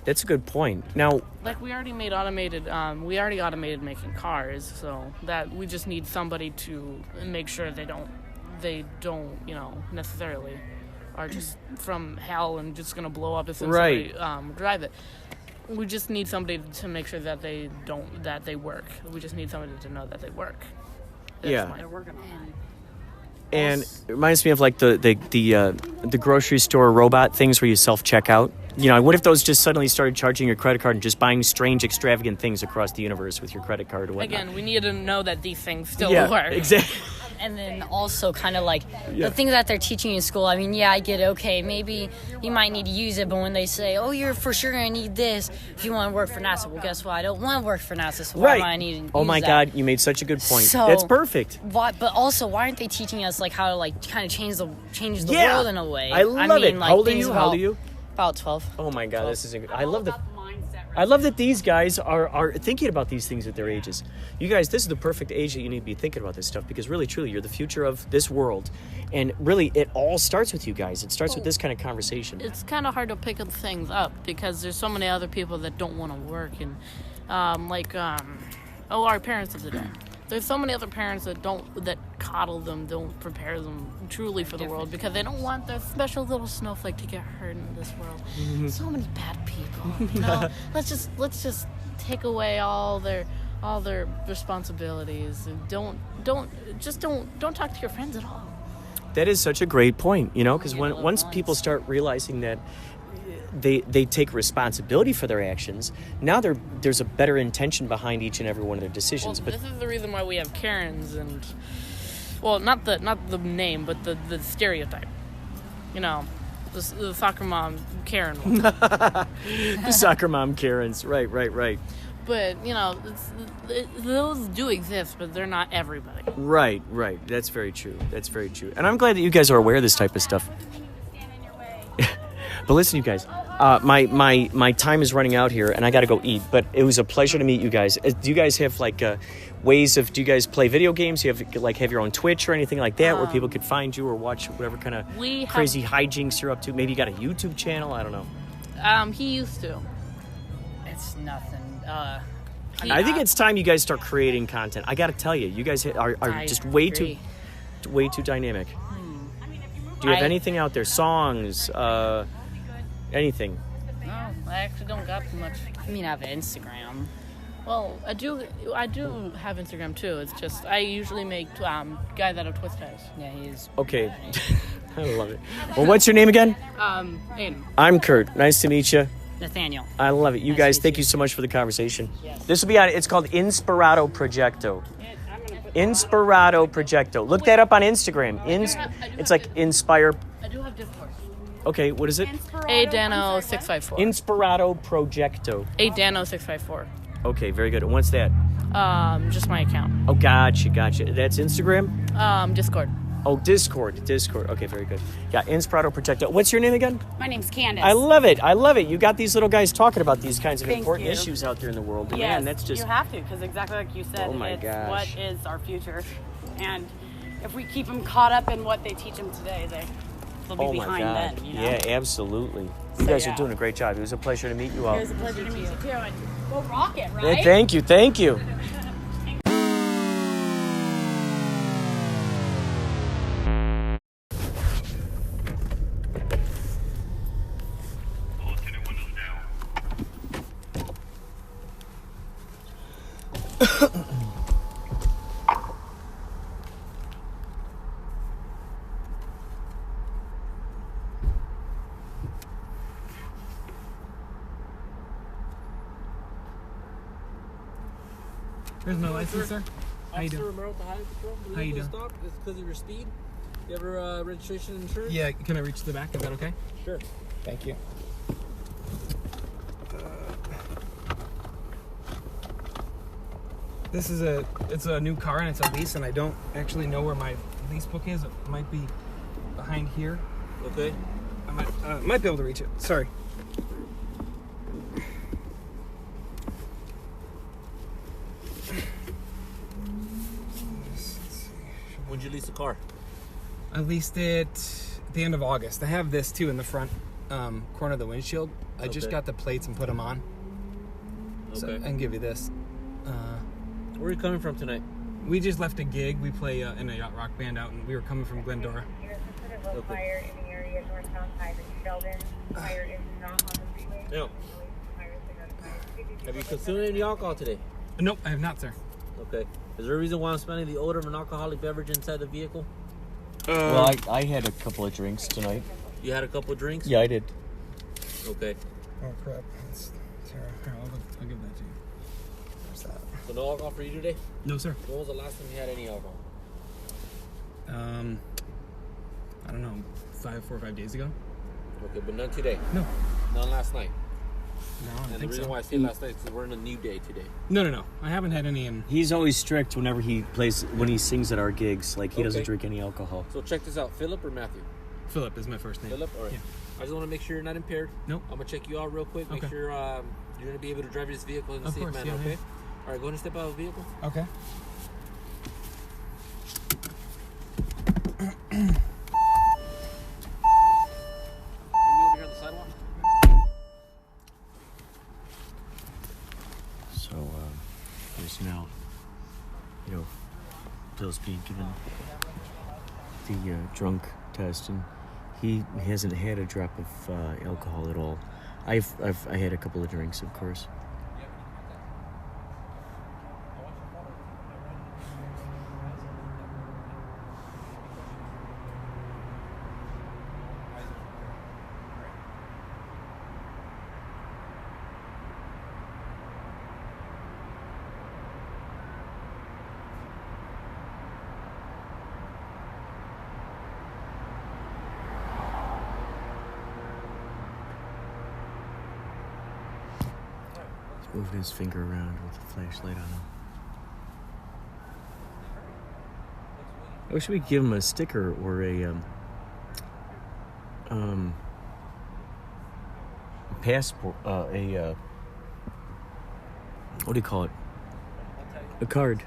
That's a good point. Now, like we already automated making cars, so that we just need somebody to make sure they don't necessarily are just from hell and just gonna blow up as soon as somebody drive it. We just need somebody to make sure that they work. We just need somebody to know that they work. They're working on it. And it reminds me of like the grocery store robot things where you self-checkout. What if those just suddenly started charging your credit card and just buying strange, extravagant things across the universe with your credit card or whatnot? Again, we need to know that these things still work. Exactly. And then also kind of like the things that they're teaching in school. I mean, yeah, I get it. Okay, maybe you might need to use it, but when they say, oh, you're for sure going to need this if you want to work for NASA, well, guess what? I don't want to work for NASA, so why am I needing to use Oh my that? God, you made such a good point. So, That's perfect. But also, why aren't they teaching us like how to like kind of change the Yeah. world in a way? I love it. Like, How old are things you? How old are you? About 12. Oh my God, this is I love that. I love that these guys are thinking about these things at their ages. You guys, this is the perfect age that you need to be thinking about this stuff, because really, truly, you're the future of this world. And really, it all starts with you guys. It starts with this kind of conversation. It's kind of hard to pick up things up because there's so many other people that don't want to work. And our parents of the day. There's so many other parents that coddle them, don't prepare them truly for the world because they don't want their special little snowflake to get hurt in this world. So many bad people. You know, let's just take away all their responsibilities and don't talk to your friends at all. That is such a great point, you know, because once people start realizing that they take responsibility for their actions, now there's a better intention behind each and every one of their decisions. Well, this is the reason why we have Karens and, well, not the name, but the stereotype. You know, the soccer mom Karen one. The soccer mom Karens, right. But, you know, those do exist, but they're not everybody. Right. That's very true. And I'm glad that you guys are aware of this type of stuff. But listen, you guys, my time is running out here, and I got to go eat. But it was a pleasure to meet you guys. Do you guys have like ways of? Do you guys play video games? Do you have your own Twitch or anything like that, where people could find you or watch whatever kind of crazy hijinks you're up to? Maybe you got a YouTube channel. I don't know. He used to. It's nothing. I think it's time you guys start creating content. I got to tell you, you guys are just way too dynamic. Do you have anything out there? Songs? Anything? No, I actually don't got too much. I mean, I have Instagram. Well, I do have Instagram too. It's just I usually make guys out of twist ties. Yeah, he is. Okay. I love it. Well, what's your name again? Aidan. I'm Kurt. Nice to meet you. Nathaniel. I love it. You guys, thank you so much for the conversation. Yes. This will be on. It's called Inspirado Projecto. Inspirado Projecto. Look that up on Instagram. It's like Inspire. I do have Discord. Okay, what is it? Aidano654. Inspirado Projecto. Aidano654. Okay, very good. And what's that? Just my account. Oh, gotcha. That's Instagram? Discord. Oh, Discord. Okay, very good. Yeah, Inspirado Projecto. What's your name again? My name's Candice. I love it. You got these little guys talking about these kinds of important issues out there in the world. And yes, man, that's just... you have to, because exactly like you said, Oh my gosh. What is our future? And if we keep them caught up in what they teach them today, they'll be behind then, you know? Yeah, absolutely. You guys are doing a great job. It was a pleasure to meet you all. It was a pleasure to meet you too. And go rock it, right? Yeah, thank you. Here's my license, sir. How you doing? Officer Romero at the Highway Patrol. How you doing? Stop is because of your speed. You have your registration and insurance? Yeah, can I reach to the back? Is that okay? Sure. Thank you. It's a new car and it's a lease, and I don't actually know where my lease book is. It might be behind here. Okay. I might be able to reach it. Sorry. When'd you lease the car? I leased it at the end of August. I have this too in the front corner of the windshield. I just got the plates and put them on. So I can give you this. Where are you coming from tonight? We just left a gig. We play in a yacht rock band out, and we were coming from Glendora. Okay. Yeah. Have you consumed any alcohol today? Nope, I have not, sir. Okay. Is there a reason why I'm smelling the odor of an alcoholic beverage inside the vehicle? Well, I had a couple of drinks tonight. You had a couple of drinks? Yeah, I did. Okay. Oh, crap. That's terrible. Here, I'll give that to you. There's that. So no alcohol for you today? No, sir. When was the last time you had any alcohol? I don't know, 4 or 5 days ago. Okay, but none today. No. None last night. No, I don't And the think reason so. why I say last night is because we're in a new day today. No. I haven't had any. He's always strict when he sings at our gigs. Like, he doesn't Okay. drink any alcohol. So check this out. Philip or Matthew? Philip is my first name. Philip? All right. Yeah. I just want to make sure you're not impaired. Nope. I'm going to check you out real quick. Make Okay. sure you're going to be able to drive this vehicle in a Of safe course, manner, yeah, okay? yeah. All right, go ahead and step out of the vehicle. Okay. Can you over here on the sidewalk? So, there's now, Bill's being given the drunk test, and he hasn't had a drop of alcohol at all. I had a couple of drinks, of course. Moving his finger around with the flashlight on him. I wish we could give him a sticker or a passport, what do you call it? A card.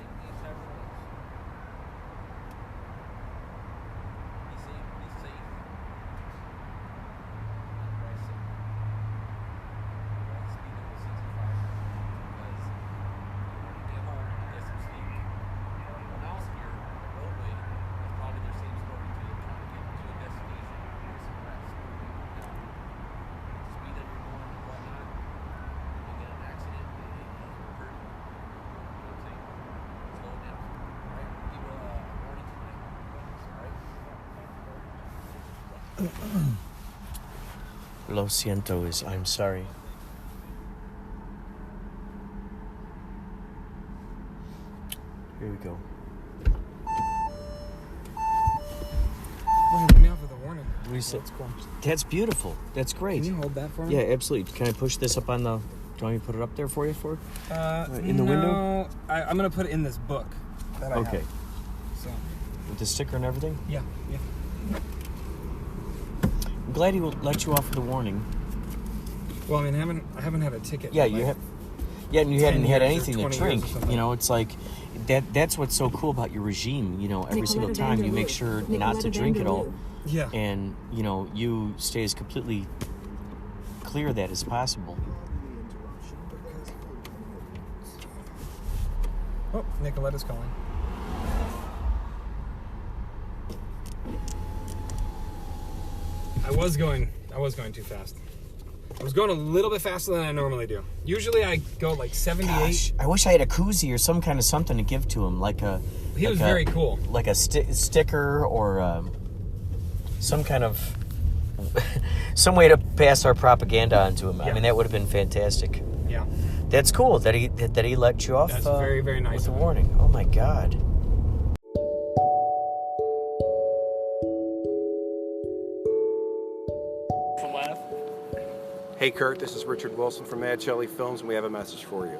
Lo siento is I'm sorry. Here we go. Well, let me off with a warning. That's cool. That's beautiful. That's great. Can you hold that for me? Yeah, absolutely. Can I push this up on the... Do you want me to put it up there for you? In the window? I'm going to put it in this book that I Okay. have. So. With the sticker and everything? Yeah. I'm glad he will let you off with a warning. Well, I mean, I haven't had a ticket. Yeah, in you like have. Yeah, and you hadn't had 10 years or anything to 20 drink. years or something. It's like that's what's so cool about your regime. Every single time you make sure not to drink at all. Yeah. And you stay as completely clear of that as possible. Oh, Nicoletta's calling. I was going too fast. I was going a little bit faster than I normally do. Usually I go like 78. Gosh, I wish I had a koozie or some kind of something to give to him, He was very cool. Like a sticker or some kind of some way to pass our propaganda on to him. Yeah. I mean, that would have been fantastic. Yeah. That's cool that he let you off. That's very, very nice. With a warning. Oh my God. Hey Kurt, this is Richard Wilson from Mad Shelley Films, and we have a message for you.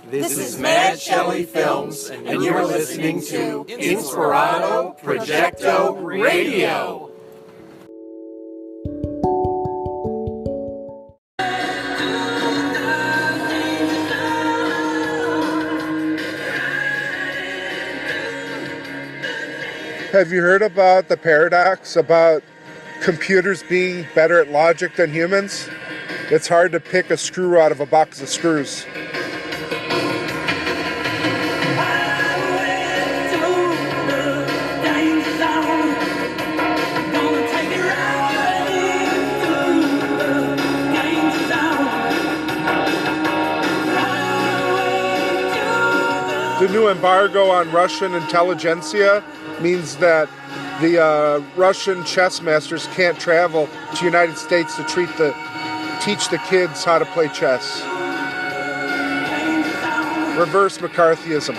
This is Mad Shelley Films, and you're listening to Inspirado Projecto Radio. Have you heard about the paradox about computers being better at logic than humans? It's hard to pick a screw out of a box of screws. The new embargo on Russian intelligentsia means that the Russian chess masters can't travel to the United States to teach the kids how to play chess. Reverse McCarthyism.